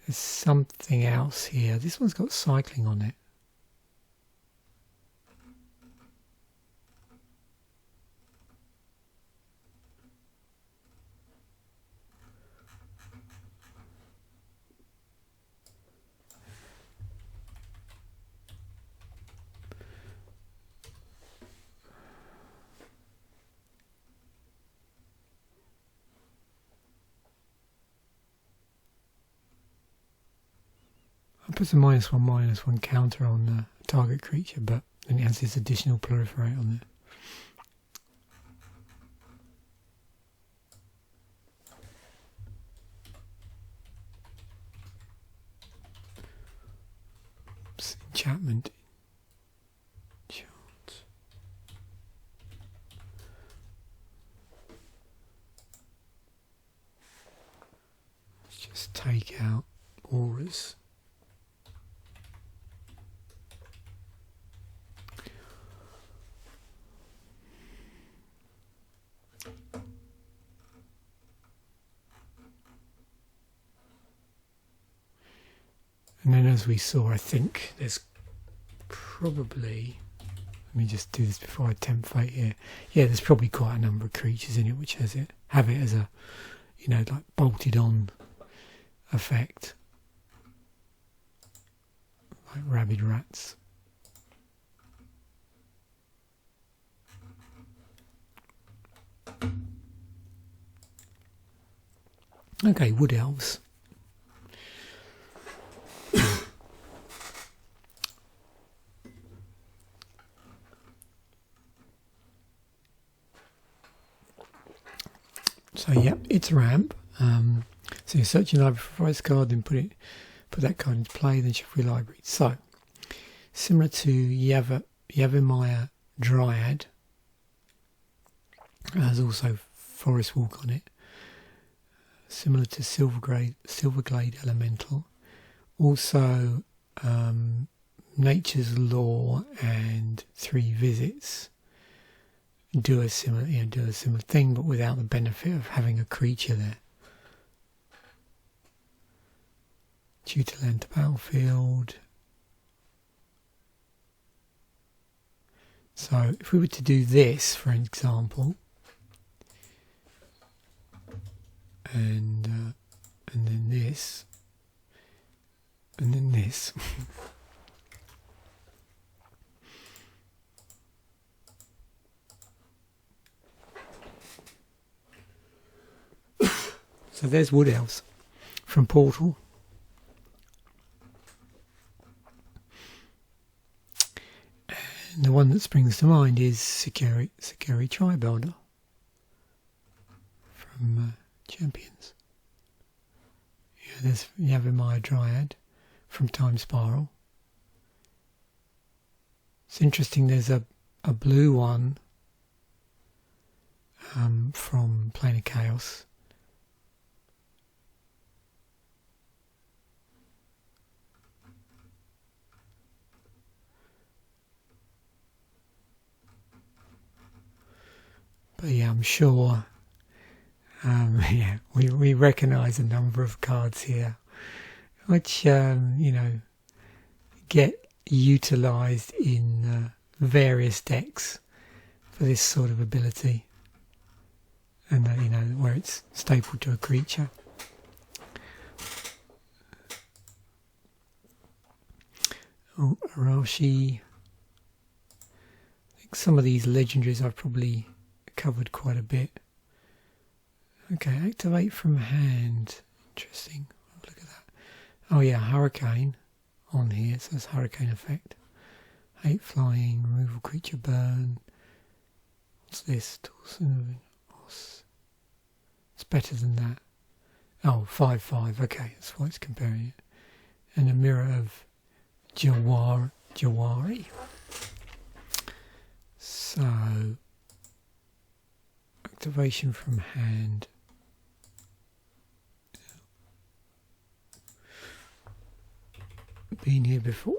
there's something else here. This one's got cycling on it. It puts a -1/-1 counter on the target creature, but then it has this additional proliferate on there. Enchantment. Chance. Let's just take out auras. And then, as we saw, I think there's probably, let me just do this before I tempt fate here. Yeah, there's probably quite a number of creatures in it which have it as a, like bolted on effect, like rabid rats. Okay, Wood Elves. bounce ramp. So you search your library for a forest card, then put that card into play, then shuffle your library. So similar to Yavimaya Dryad, there's also Forest Walk on it. Similar to Silverglade Elemental. Also Nature's Law and 3 Visits do a similar thing, but without the benefit of having a creature there. Tutor land to battlefield. So if we were to do this, for example, and then this, and then this. So there's Wood Elves from Portal. And the one that springs to mind is Sekiri Tribuilder from Champions. Yeah, there's Yavimaya Dryad from Time Spiral. It's interesting, there's a blue one from Plane of Chaos. But yeah, I'm sure we recognise a number of cards here which get utilised in various decks for this sort of ability, and where it's stapled to a creature. Oh, Arashi. I think some of these legendaries I've probably covered quite a bit. Okay, activate from hand. Interesting. Look at that. Oh yeah, Hurricane on here. So it's Hurricane effect. 8 flying, removal creature burn. What's this? It's better than that. Oh, 5/5. Okay, that's why it's comparing it. And a mirror of Jawari. So activation from hand. Been here before.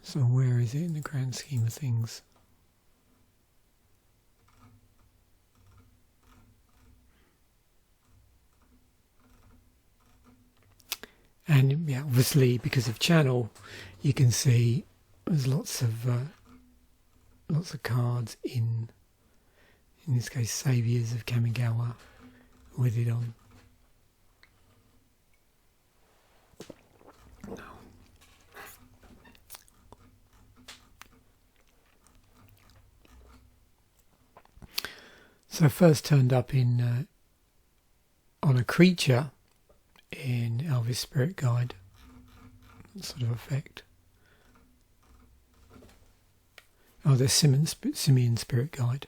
So where is it in the grand scheme of things? And yeah, obviously because of channel, you can see there's lots of cards in this case, Saviors of Kamigawa with it on. So first turned up in on a creature in Elvis Spirit Guide, that sort of effect. Oh, there's Simian Spirit Guide.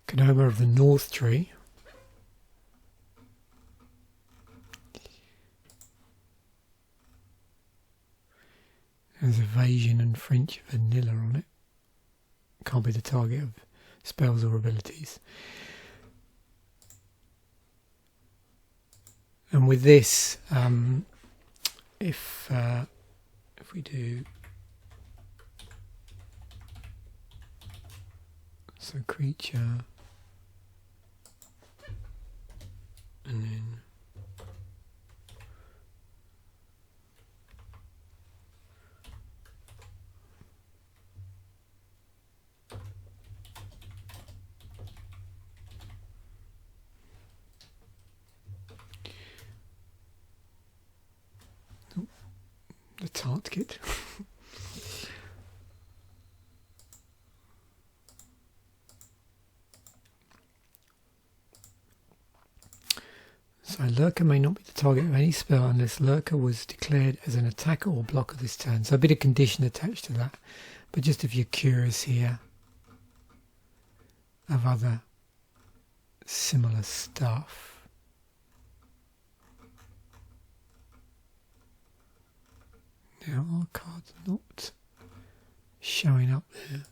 Kodama of the North Tree. There's evasion and French vanilla on it. Can't be the target of spells or abilities. And with this, if we do so, creature, and then The tart kit. So Lurker may not be the target of any spell unless Lurker was declared as an attacker or blocker this turn. So a bit of condition attached to that. But just if you're curious here of other similar stuff. Now our card's not showing up there.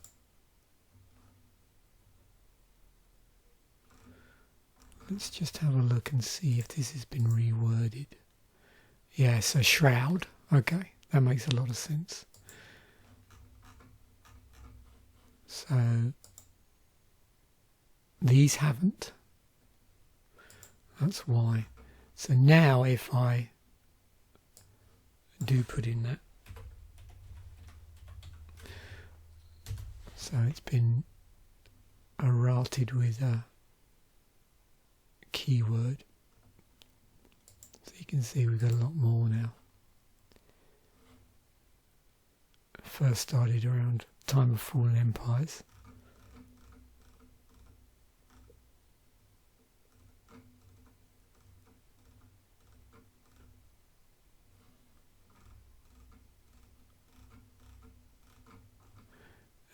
Let's just have a look and see if this has been reworded. Yeah, so Shroud. Okay, that makes a lot of sense. So these haven't. That's why. So now if I do put in that. So it's been errated with a keyword. So you can see we've got a lot more now. First started around Time of Fallen Empires.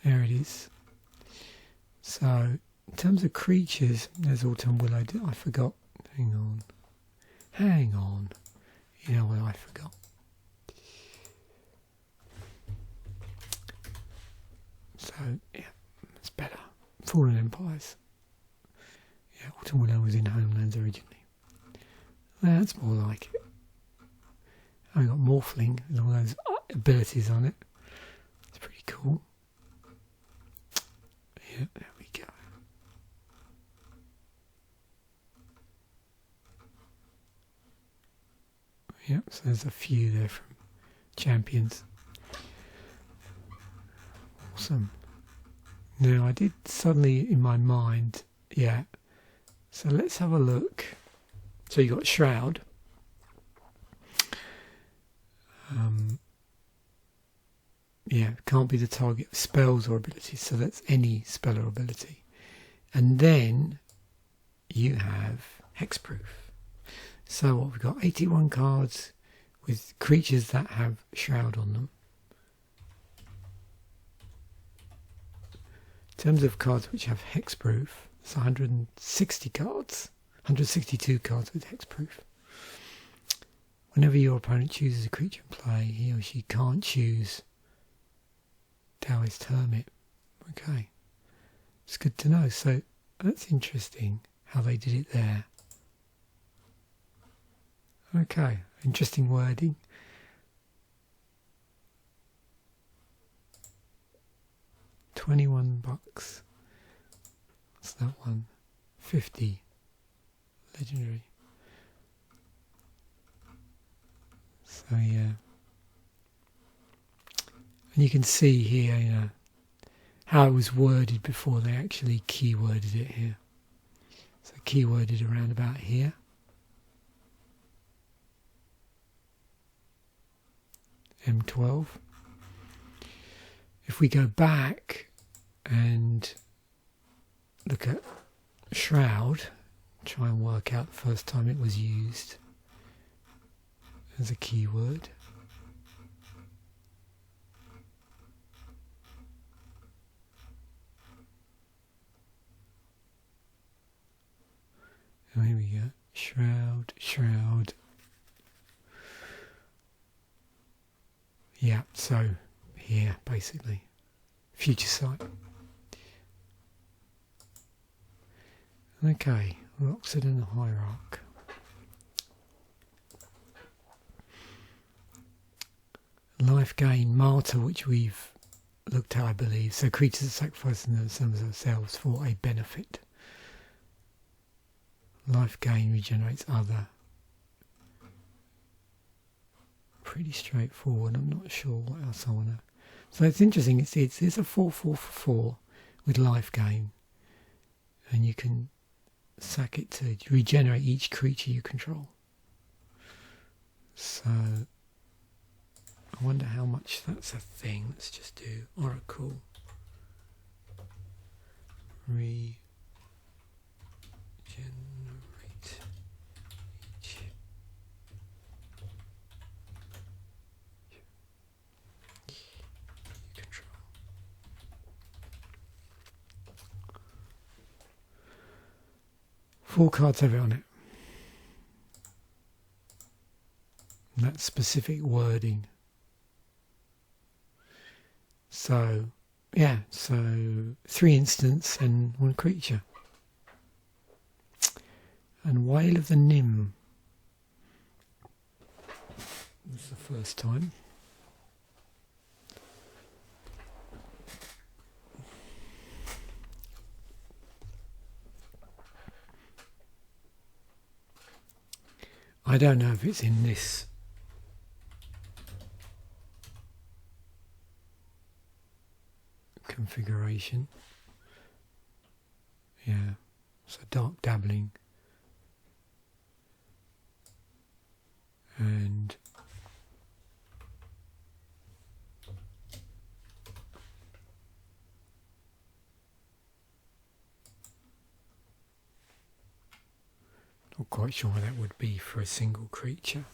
There it is. So, in terms of creatures, there's Autumn Willow. I forgot. Hang on. You know what I forgot? So, yeah, it's better. Fallen Empires. Yeah, Autumn Willow was in Homelands originally. That's more like it. I got Morphling with all those abilities on it. It's pretty cool. Yeah, there we go. Yep, so there's a few there from Champions. Awesome. Now I did suddenly in my mind, yeah. So let's have a look. So you got Shroud. Yeah, can't be the target of spells or abilities, so that's any spell or ability. And then you have Hexproof. So what we've got 81 cards with creatures that have Shroud on them. In terms of cards which have Hexproof, it's 160 cards, 162 cards with Hexproof. Whenever your opponent chooses a creature in play, he or she can't choose Taoist Hermit. Okay, it's good to know. So that's interesting how they did it there. Okay, interesting wording. $21. What's that one? 50. Legendary. So yeah. And you can see here, you know, how it was worded before they actually keyworded it here. So keyworded around about here. M12. If we go back and look at Shroud, try and work out the first time it was used as a keyword. Oh, here we go. Shroud, Shroud. Yeah, so here, basically. Future Sight. Okay, Loxodon Hierarch. Life gain, Martyr, which we've looked at, I believe. So creatures sacrificing themselves for a benefit. Life gain regenerates other. Pretty straightforward. I'm not sure what else I want to. So it's interesting. It's a 4/4 for 4 with life gain, and you can sack it to regenerate each creature you control. So I wonder how much that's a thing. Let's just do Oracle regenerate each control. Four cards have it on it. And that's specific wording. So, yeah, so 3 instants and 1 creature. And Wail of the Nim. This is the first time. I don't know if it's in this configuration. Yeah, so dark dabbling and not quite sure what that would be for a single creature.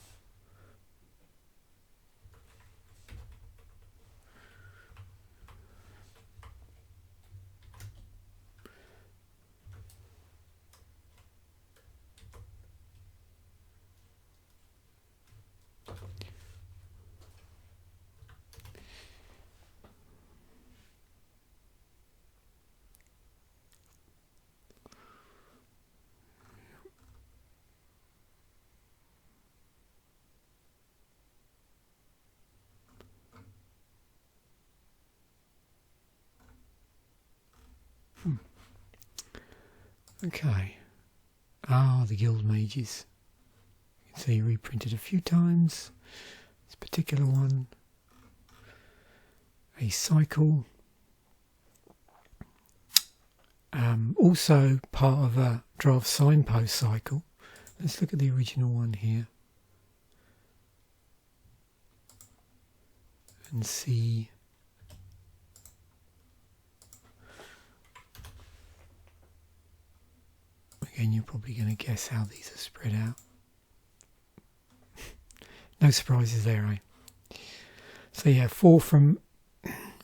Okay. Ah, the Guildmages. You can see reprinted a few times. This particular one. A cycle. Also part of a draft signpost cycle. Let's look at the original one here. And see. Again, you're probably going to guess how these are spread out. No surprises there, eh? So yeah, 4 from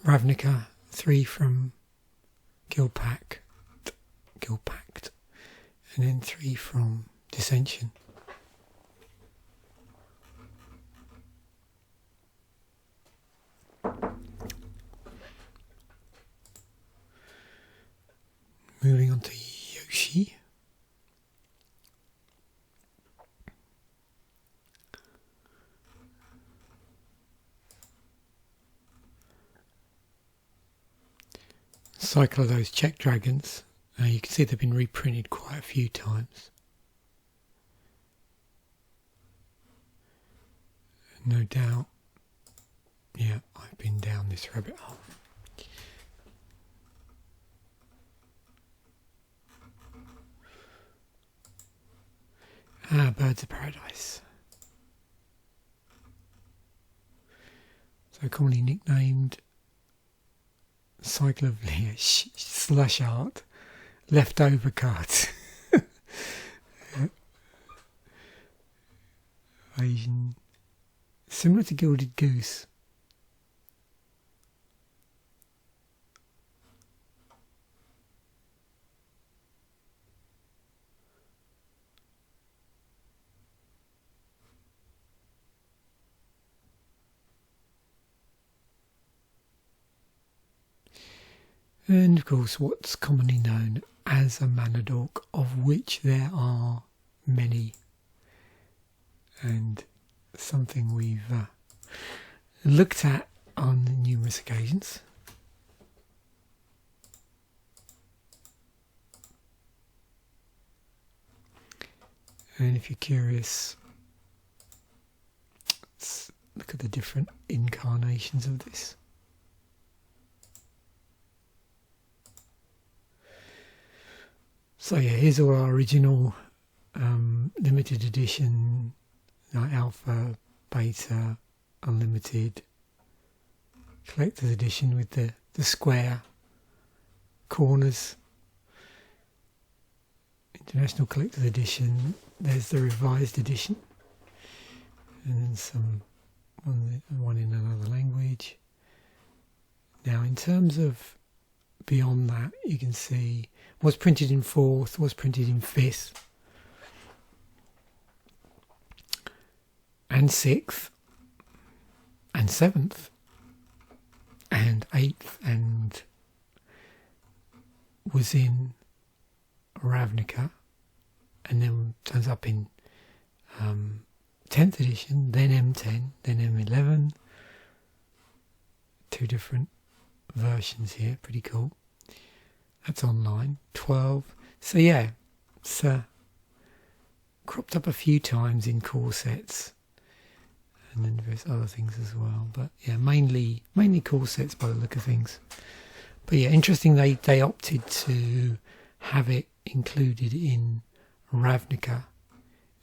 Ravnica, 3 from Guildpact, and then 3 from Dissension. Moving on to Yoshi. Cycle of those check dragons. You can see they've been reprinted quite a few times. No doubt. Yeah, I've been down this rabbit hole. Ah, Birds of Paradise. So commonly nicknamed Cycle of Slash Art, leftover cards. Asian, similar to Gilded Goose. And of course what's commonly known as a mana dork, of which there are many, and something we've looked at on numerous occasions. And if you're curious, let's look at the different incarnations of this. So yeah, here's all our original limited edition, like alpha, beta, unlimited, collector's edition with the square corners. International collector's edition. There's the revised edition, and then one in another language. Now, in terms of beyond that, you can see was printed in 4th, was printed in 5th, and 6th, and 7th, and 8th, and was in Ravnica, and then turns up in 10th edition, then M10, then M11. 2 different versions here, pretty cool. That's online. 12. So yeah, it's cropped up a few times in core sets, and then various other things as well. But yeah, mainly core sets by the look of things. But yeah, interesting they opted to have it included in Ravnica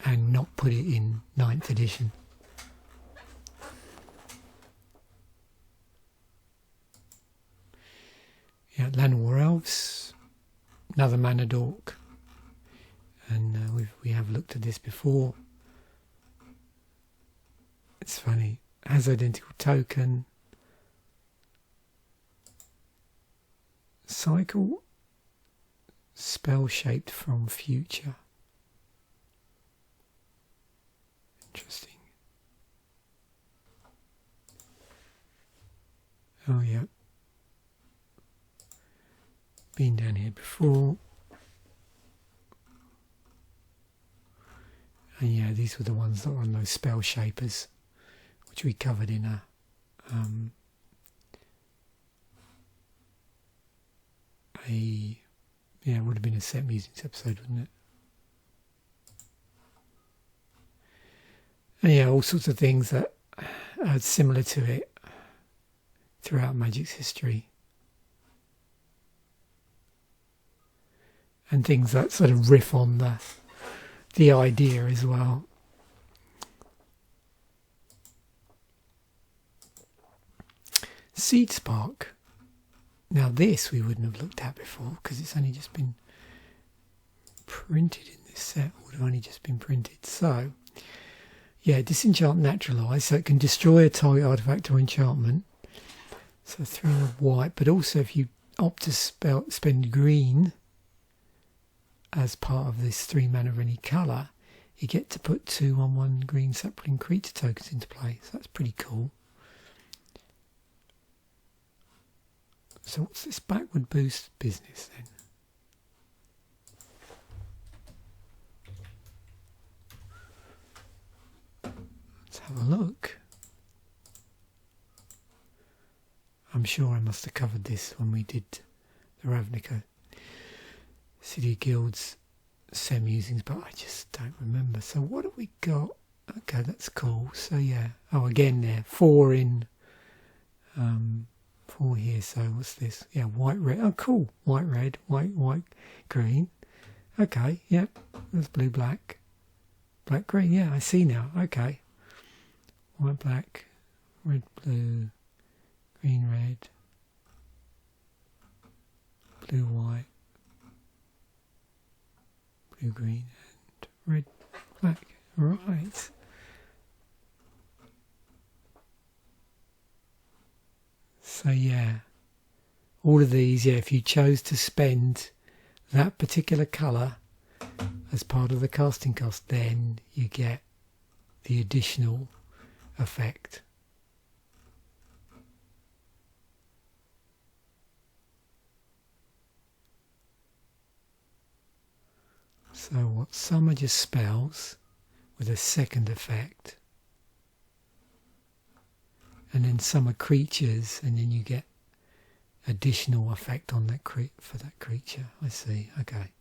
and not put it in 9th edition. Yeah, Llanowar Elves, another mana dork, and we have looked at this before. It's funny, has identical token, cycle, spell shaped from future. Interesting. Oh yeah. Been down here before. And yeah, these were the ones that were on those spell shapers, which we covered in a yeah, it would have been a set musings episode, wouldn't it? And yeah, all sorts of things that are similar to it throughout Magic's history. And things that sort of riff on the idea as well. Seed Spark. Now this we wouldn't have looked at before because it's only just been printed in this set. It would have only just been printed. So yeah, disenchant Naturalize, so it can destroy a target artifact or enchantment. So 3 white, but also if you opt to spend green as part of this 3 mana of any colour, you get to put 2/1/1 green sapling creature tokens into play. So that's pretty cool. So what's this backward boost business then? Let's have a look. I'm sure I must have covered this when we did the Ravnica City Guild's musings, but I just don't remember. So what have we got? Okay, that's cool. So yeah, oh again there, 4 in 4 here. So what's this? Yeah, white red. Oh cool, white red, white green. Okay, yep, that's blue black, black green. Yeah, I see now. Okay, white black, red blue, green red, blue white, blue green, and red black. Right. So yeah, all of these, yeah, if you chose to spend that particular colour as part of the casting cost, then you get the additional effect. So what, some are just spells with a second effect, and then some are creatures, and then you get additional effect on that for that creature. I see. Okay,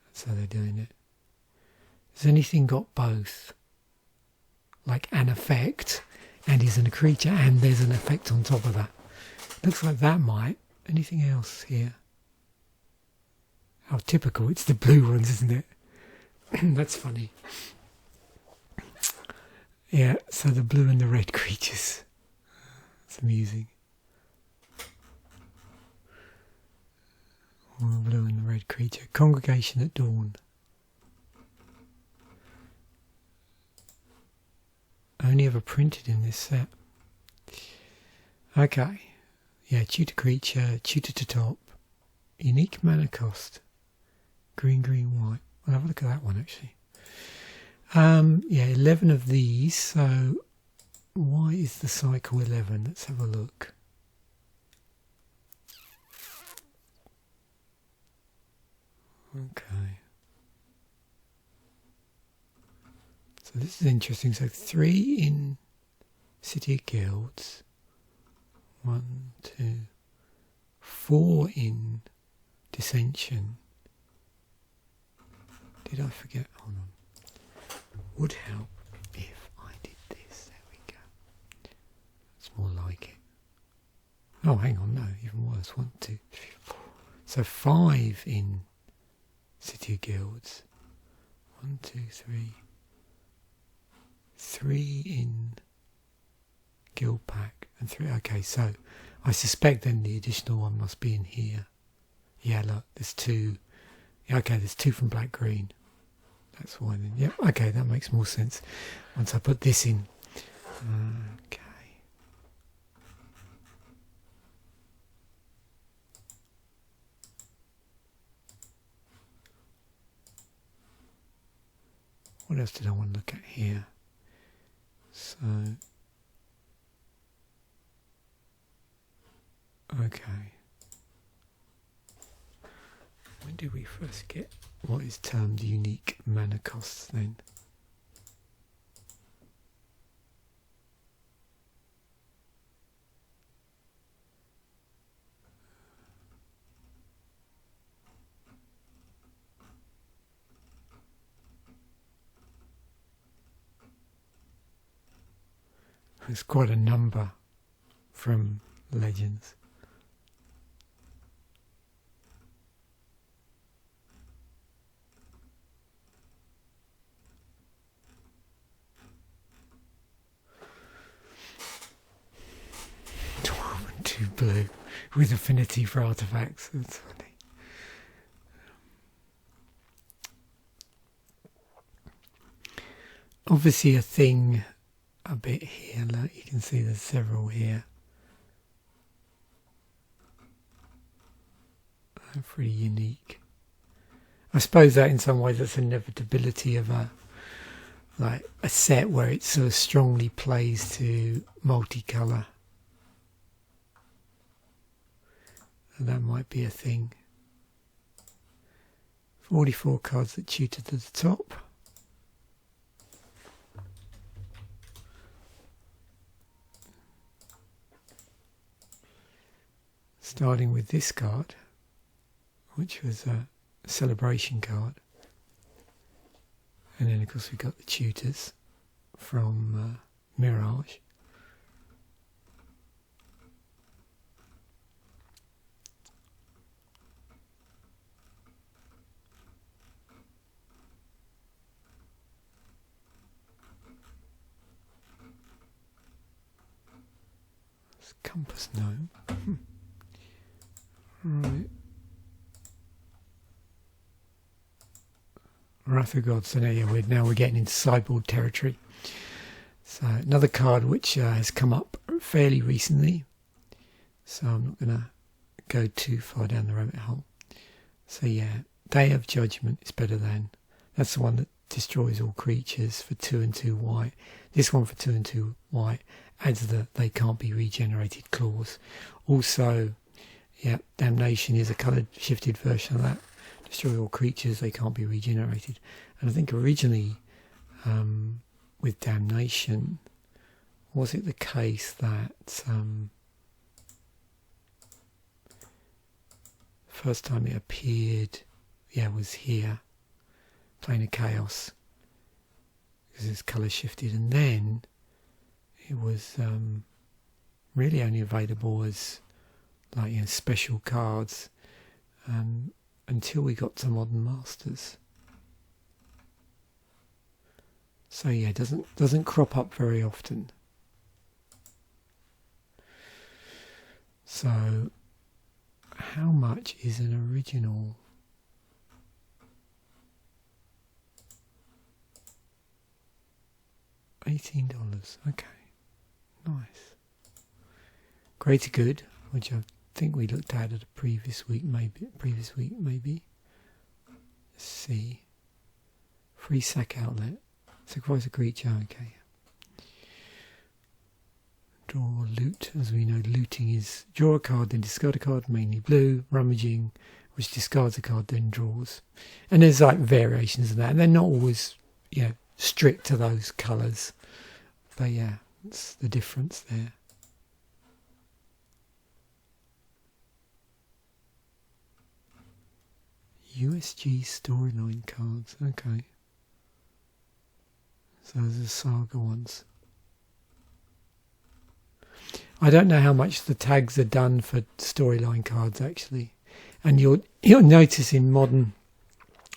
that's how they're doing it. Has anything got both, like an effect and isn't a creature, and there's an effect on top of that? Looks like that might. Anything else here? How typical, it's the blue ones, isn't it? That's funny. Yeah, so the blue and the red creatures. It's amusing. One blue and the red creature. Congregation at Dawn. Only ever printed in this set. Okay. Yeah, tutor creature, tutor to top. Unique mana cost. Green, green, white. I'll have a look at that one actually. Yeah, 11 of these. So why is the cycle 11? Let's have a look. Okay. So this is interesting. So 3 in City of Guilds. 1, 2, 4 in Dissension. Did I forget? Hold on. Would help if I did this. There we go. It's more like it. Oh, hang on. No, even worse. 1, 2, 3, 4. So 5 in City of Guilds. 1, 2, 3. 3 in Guild Pack and 3. Okay, so I suspect then the additional one must be in here. Yeah, look, there's 2. Okay, there's 2 from Black Green. That's why then. Yep, okay, that makes more sense once I put this in. Okay. What else did I want to look at here? So, okay. When did we first get what is termed unique mana costs then? There's quite a number from Legends. Blue with affinity for artifacts. That's funny. Obviously a thing a bit here. Look, you can see there's several here. They're pretty unique. I suppose that in some ways that's an inevitability of a set where it sort of strongly plays to multicolour. And that might be a thing. 44 cards that tutor to the top. Starting with this card, which was a celebration card. And then of course we got the tutors from Mirage. Compass gnome. Right. Wrath of God. So now we're getting into sideboard territory. So another card which has come up fairly recently. So I'm not going to go too far down the rabbit hole. So yeah, Day of Judgment is better than. That's the one that destroys all creatures for 2 and 2 white. This one for 2 and 2 white adds the they can't be regenerated clause. Also, yeah, Damnation is a coloured shifted version of that. Destroy all creatures, they can't be regenerated. And I think originally with Damnation, was it the case that first time it appeared, was here, Plane of Chaos, because it's colour shifted, and then it was really only available as special cards until we got to Modern Masters. So yeah, it doesn't crop up very often. how much is an original? $18. Okay, nice. Greater Good, which I think we looked at a previous week, maybe. Let's see. Free sack outlet. Sacrifice a creature. Okay. Draw loot. As we know, looting is draw a card, then discard a card, mainly blue. Rummaging, which discards a card, then draws. And there's like variations of that, and they're not always, strict to those colours. But yeah, that's the difference there. USG storyline cards. Okay. So there's the Saga ones. I don't know how much the tags are done for storyline cards actually, and you'll notice in modern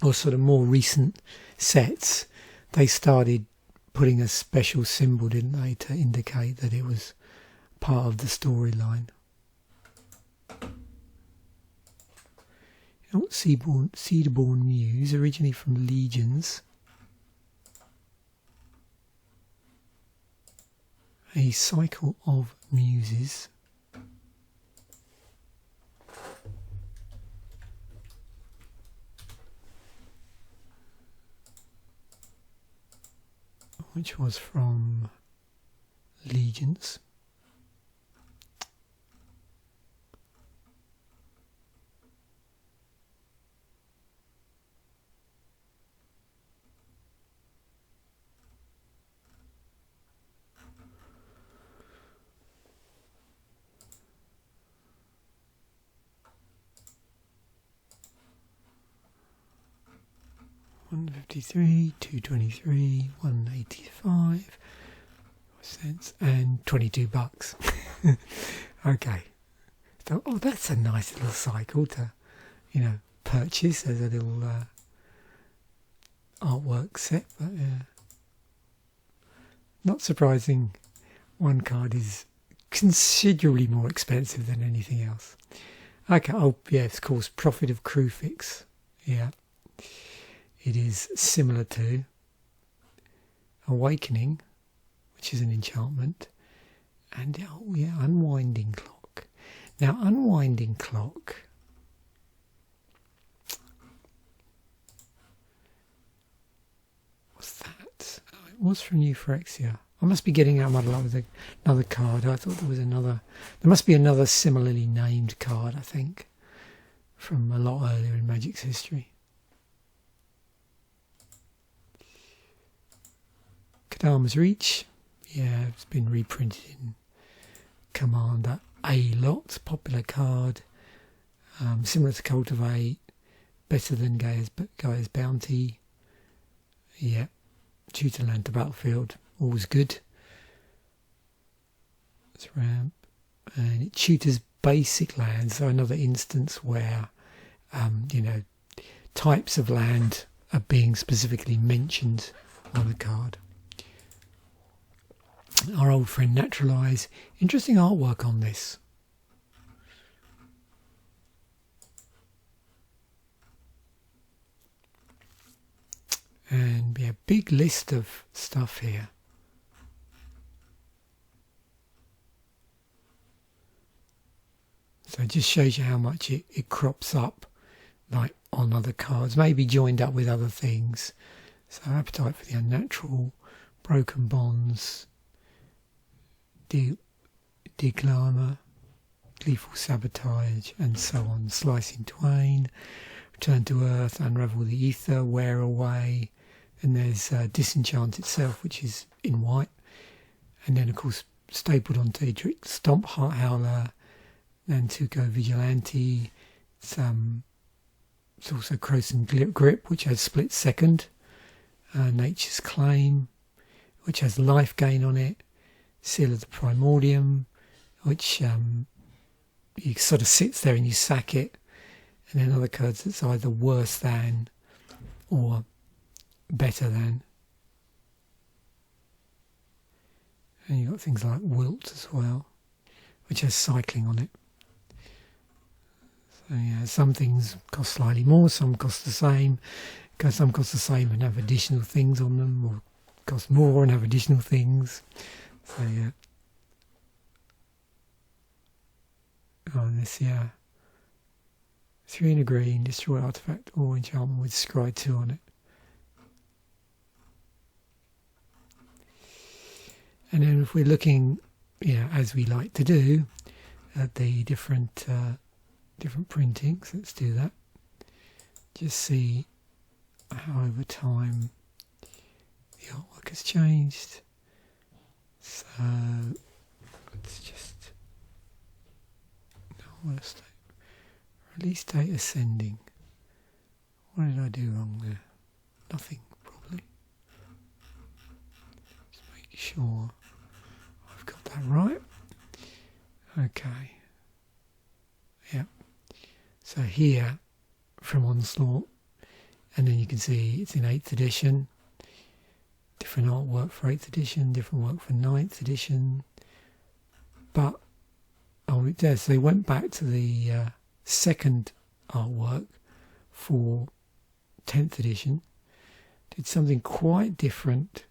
or sort of more recent sets they started putting a special symbol, didn't they, to indicate that it was part of the storyline. Seedborn Muse, originally from Legions. A cycle of muses. Which was from Legions. $153, $223, $185 cents, and $22. Okay. So, that's a nice little cycle to, purchase as a little artwork set. But not surprising. One card is considerably more expensive than anything else. Okay. Oh, yeah. Of course, Prophet of Crufix. Yeah. It is similar to Awakening, which is an enchantment, and Unwinding Clock. Now, Unwinding Clock, what's that? Oh, it was from Euphorexia. I must be getting out muddled up with another card. I thought there was another. There must be another similarly named card, I think, from a lot earlier in Magic's history. Kodama's Reach, it's been reprinted in Commander a lot. Popular card, similar to Cultivate, better than Gaia's Bounty. Yeah, tutor land to battlefield, always good. It's ramp, and it tutors basic lands. So another instance where, types of land are being specifically mentioned on the card. Our old friend Naturalize. Interesting artwork on this. And big list of stuff here. So it just shows you how much it crops up like on other cards, maybe joined up with other things. So Appetite for the Unnatural, Broken Bonds, Declaimer, Gleeful Sabotage, and so on. Slice in Twain, Return to Earth, Unravel the Ether, Wear Away, and there's Disenchant itself, which is in white, and then of course stapled onto Daedric, Stomp, Heart Howler, Nantuko Vigilante. It's also Krosan Grip, which has Split Second, Nature's Claim, which has Life Gain on it, Seal of the Primordium, which you sort of sits there and you sack it, and then other cards that's either worse than or better than. And you've got things like Wilt as well, which has cycling on it. So yeah, some things cost slightly more, some cost the same, some cost the same and have additional things on them, or cost more and have additional things. So yeah. Oh, and this, yeah. 3 in a green, destroy artifact or enchantment with scry 2 on it. And then if we're looking, as we like to do, at the different printings, let's do that. Just see how over time the artwork has changed. So let's just release date ascending. What did I do wrong there? Nothing, probably. Just make sure I've got that right. Okay. Yep. So here from Onslaught, and then you can see it's in 8th edition. Different artwork for 8th edition, different work for 9th edition. But it does. They went back to the second artwork for 10th edition. Did something quite different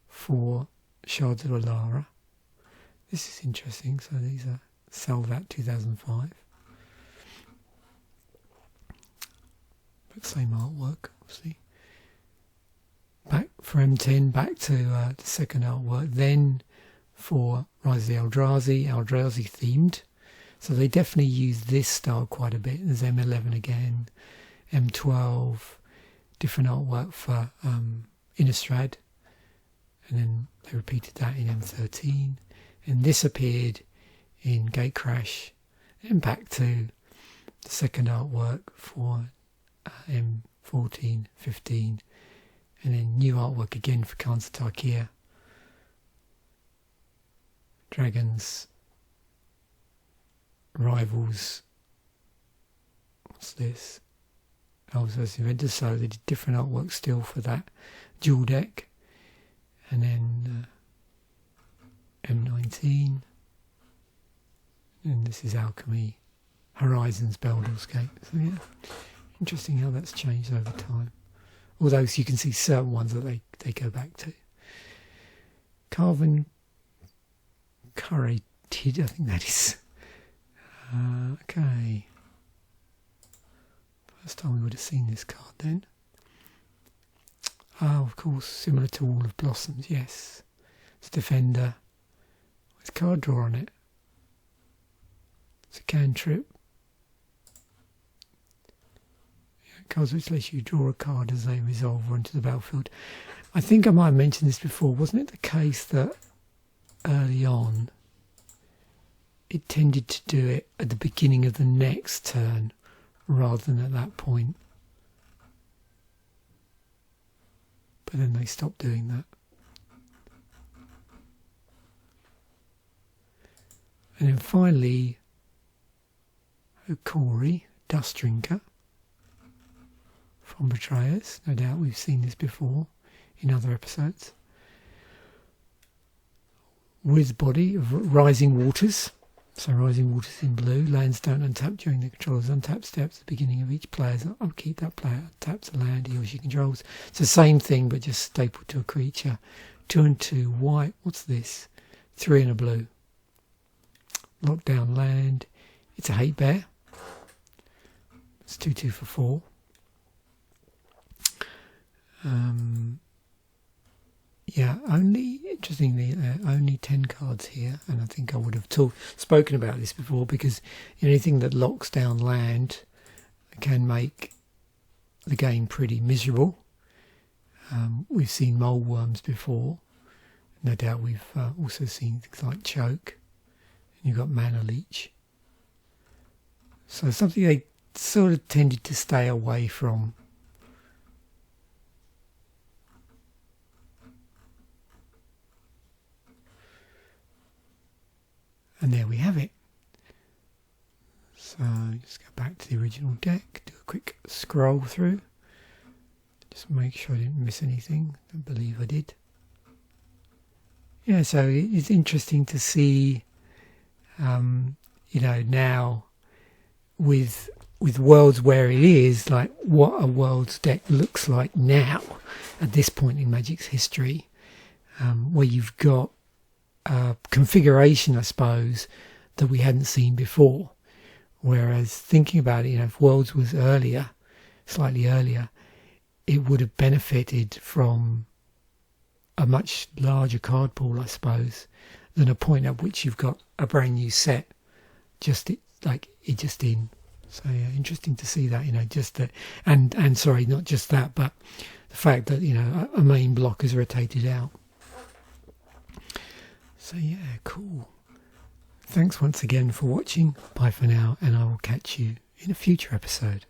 for Shards of Alara. This is interesting. So these are Salvat 2005. But same artwork, obviously. Back for M10, back to the second artwork. Then for Rise of the Eldrazi themed. So they definitely use this style quite a bit. There's M11 again, M12, different artwork for Innistrad. And then they repeated that in M13. And this appeared in Gatecrash, and back to the second artwork for M14, 15, and then new artwork again for Khans of Tarkir. Dragons, Rivals, what's this? Elves vs Inventors, so they did different artwork still for that dual deck. And then M19, and this is Alchemy, Horizons, Baldur's Gate. So yeah, interesting how that's changed over time. Although so you can see certain ones that they go back to. Carven Caryatid, I think that is. Okay. First time we would have seen this card then. Oh, of course, similar to Wall of Blossoms, yes. It's Defender with card draw on it. It's a cantrip. Yeah, cards which lets you draw a card as they resolve or into the battlefield. I think I might have mentioned this before. Wasn't it the case that early on it tended to do it at the beginning of the next turn rather than at that point? But then they stopped doing that. And then finally, Hokori, Dust Drinker, from Betrayers. No doubt we've seen this before in other episodes. With body of Rising Waters. So Rising Waters in blue. Lands don't untap during the controller's untap steps at the beginning of each player's upkeep. That player taps a land he or she controls. It's the same thing but just stapled to a creature. 2 and 2 white. What's this? 3 and a blue. Lockdown land. It's a hate bear. It's 2/2 for 4. Yeah, interestingly, only 10 cards here, and I think I would have spoken about this before, because anything that locks down land can make the game pretty miserable. We've seen mole worms before. No doubt we've also seen things like choke, and you've got mana leech. So something they sort of tended to stay away from. And there we have it. So just go back to the original deck, do a quick scroll through. Just make sure I didn't miss anything. Don't believe I did. Yeah, so it's interesting to see, now with with Worlds where it is, like what a Worlds deck looks like now at this point in Magic's history, where you've got a configuration, I suppose, that we hadn't seen before. Whereas thinking about it, if Worlds was earlier, slightly earlier, it would have benefited from a much larger card pool, I suppose, than a point at which you've got a brand new set just in. So yeah, interesting to see that, just that, and sorry, not just that, but the fact that a main block has rotated out. So yeah, cool. Thanks once again for watching. Bye for now, and I will catch you in a future episode.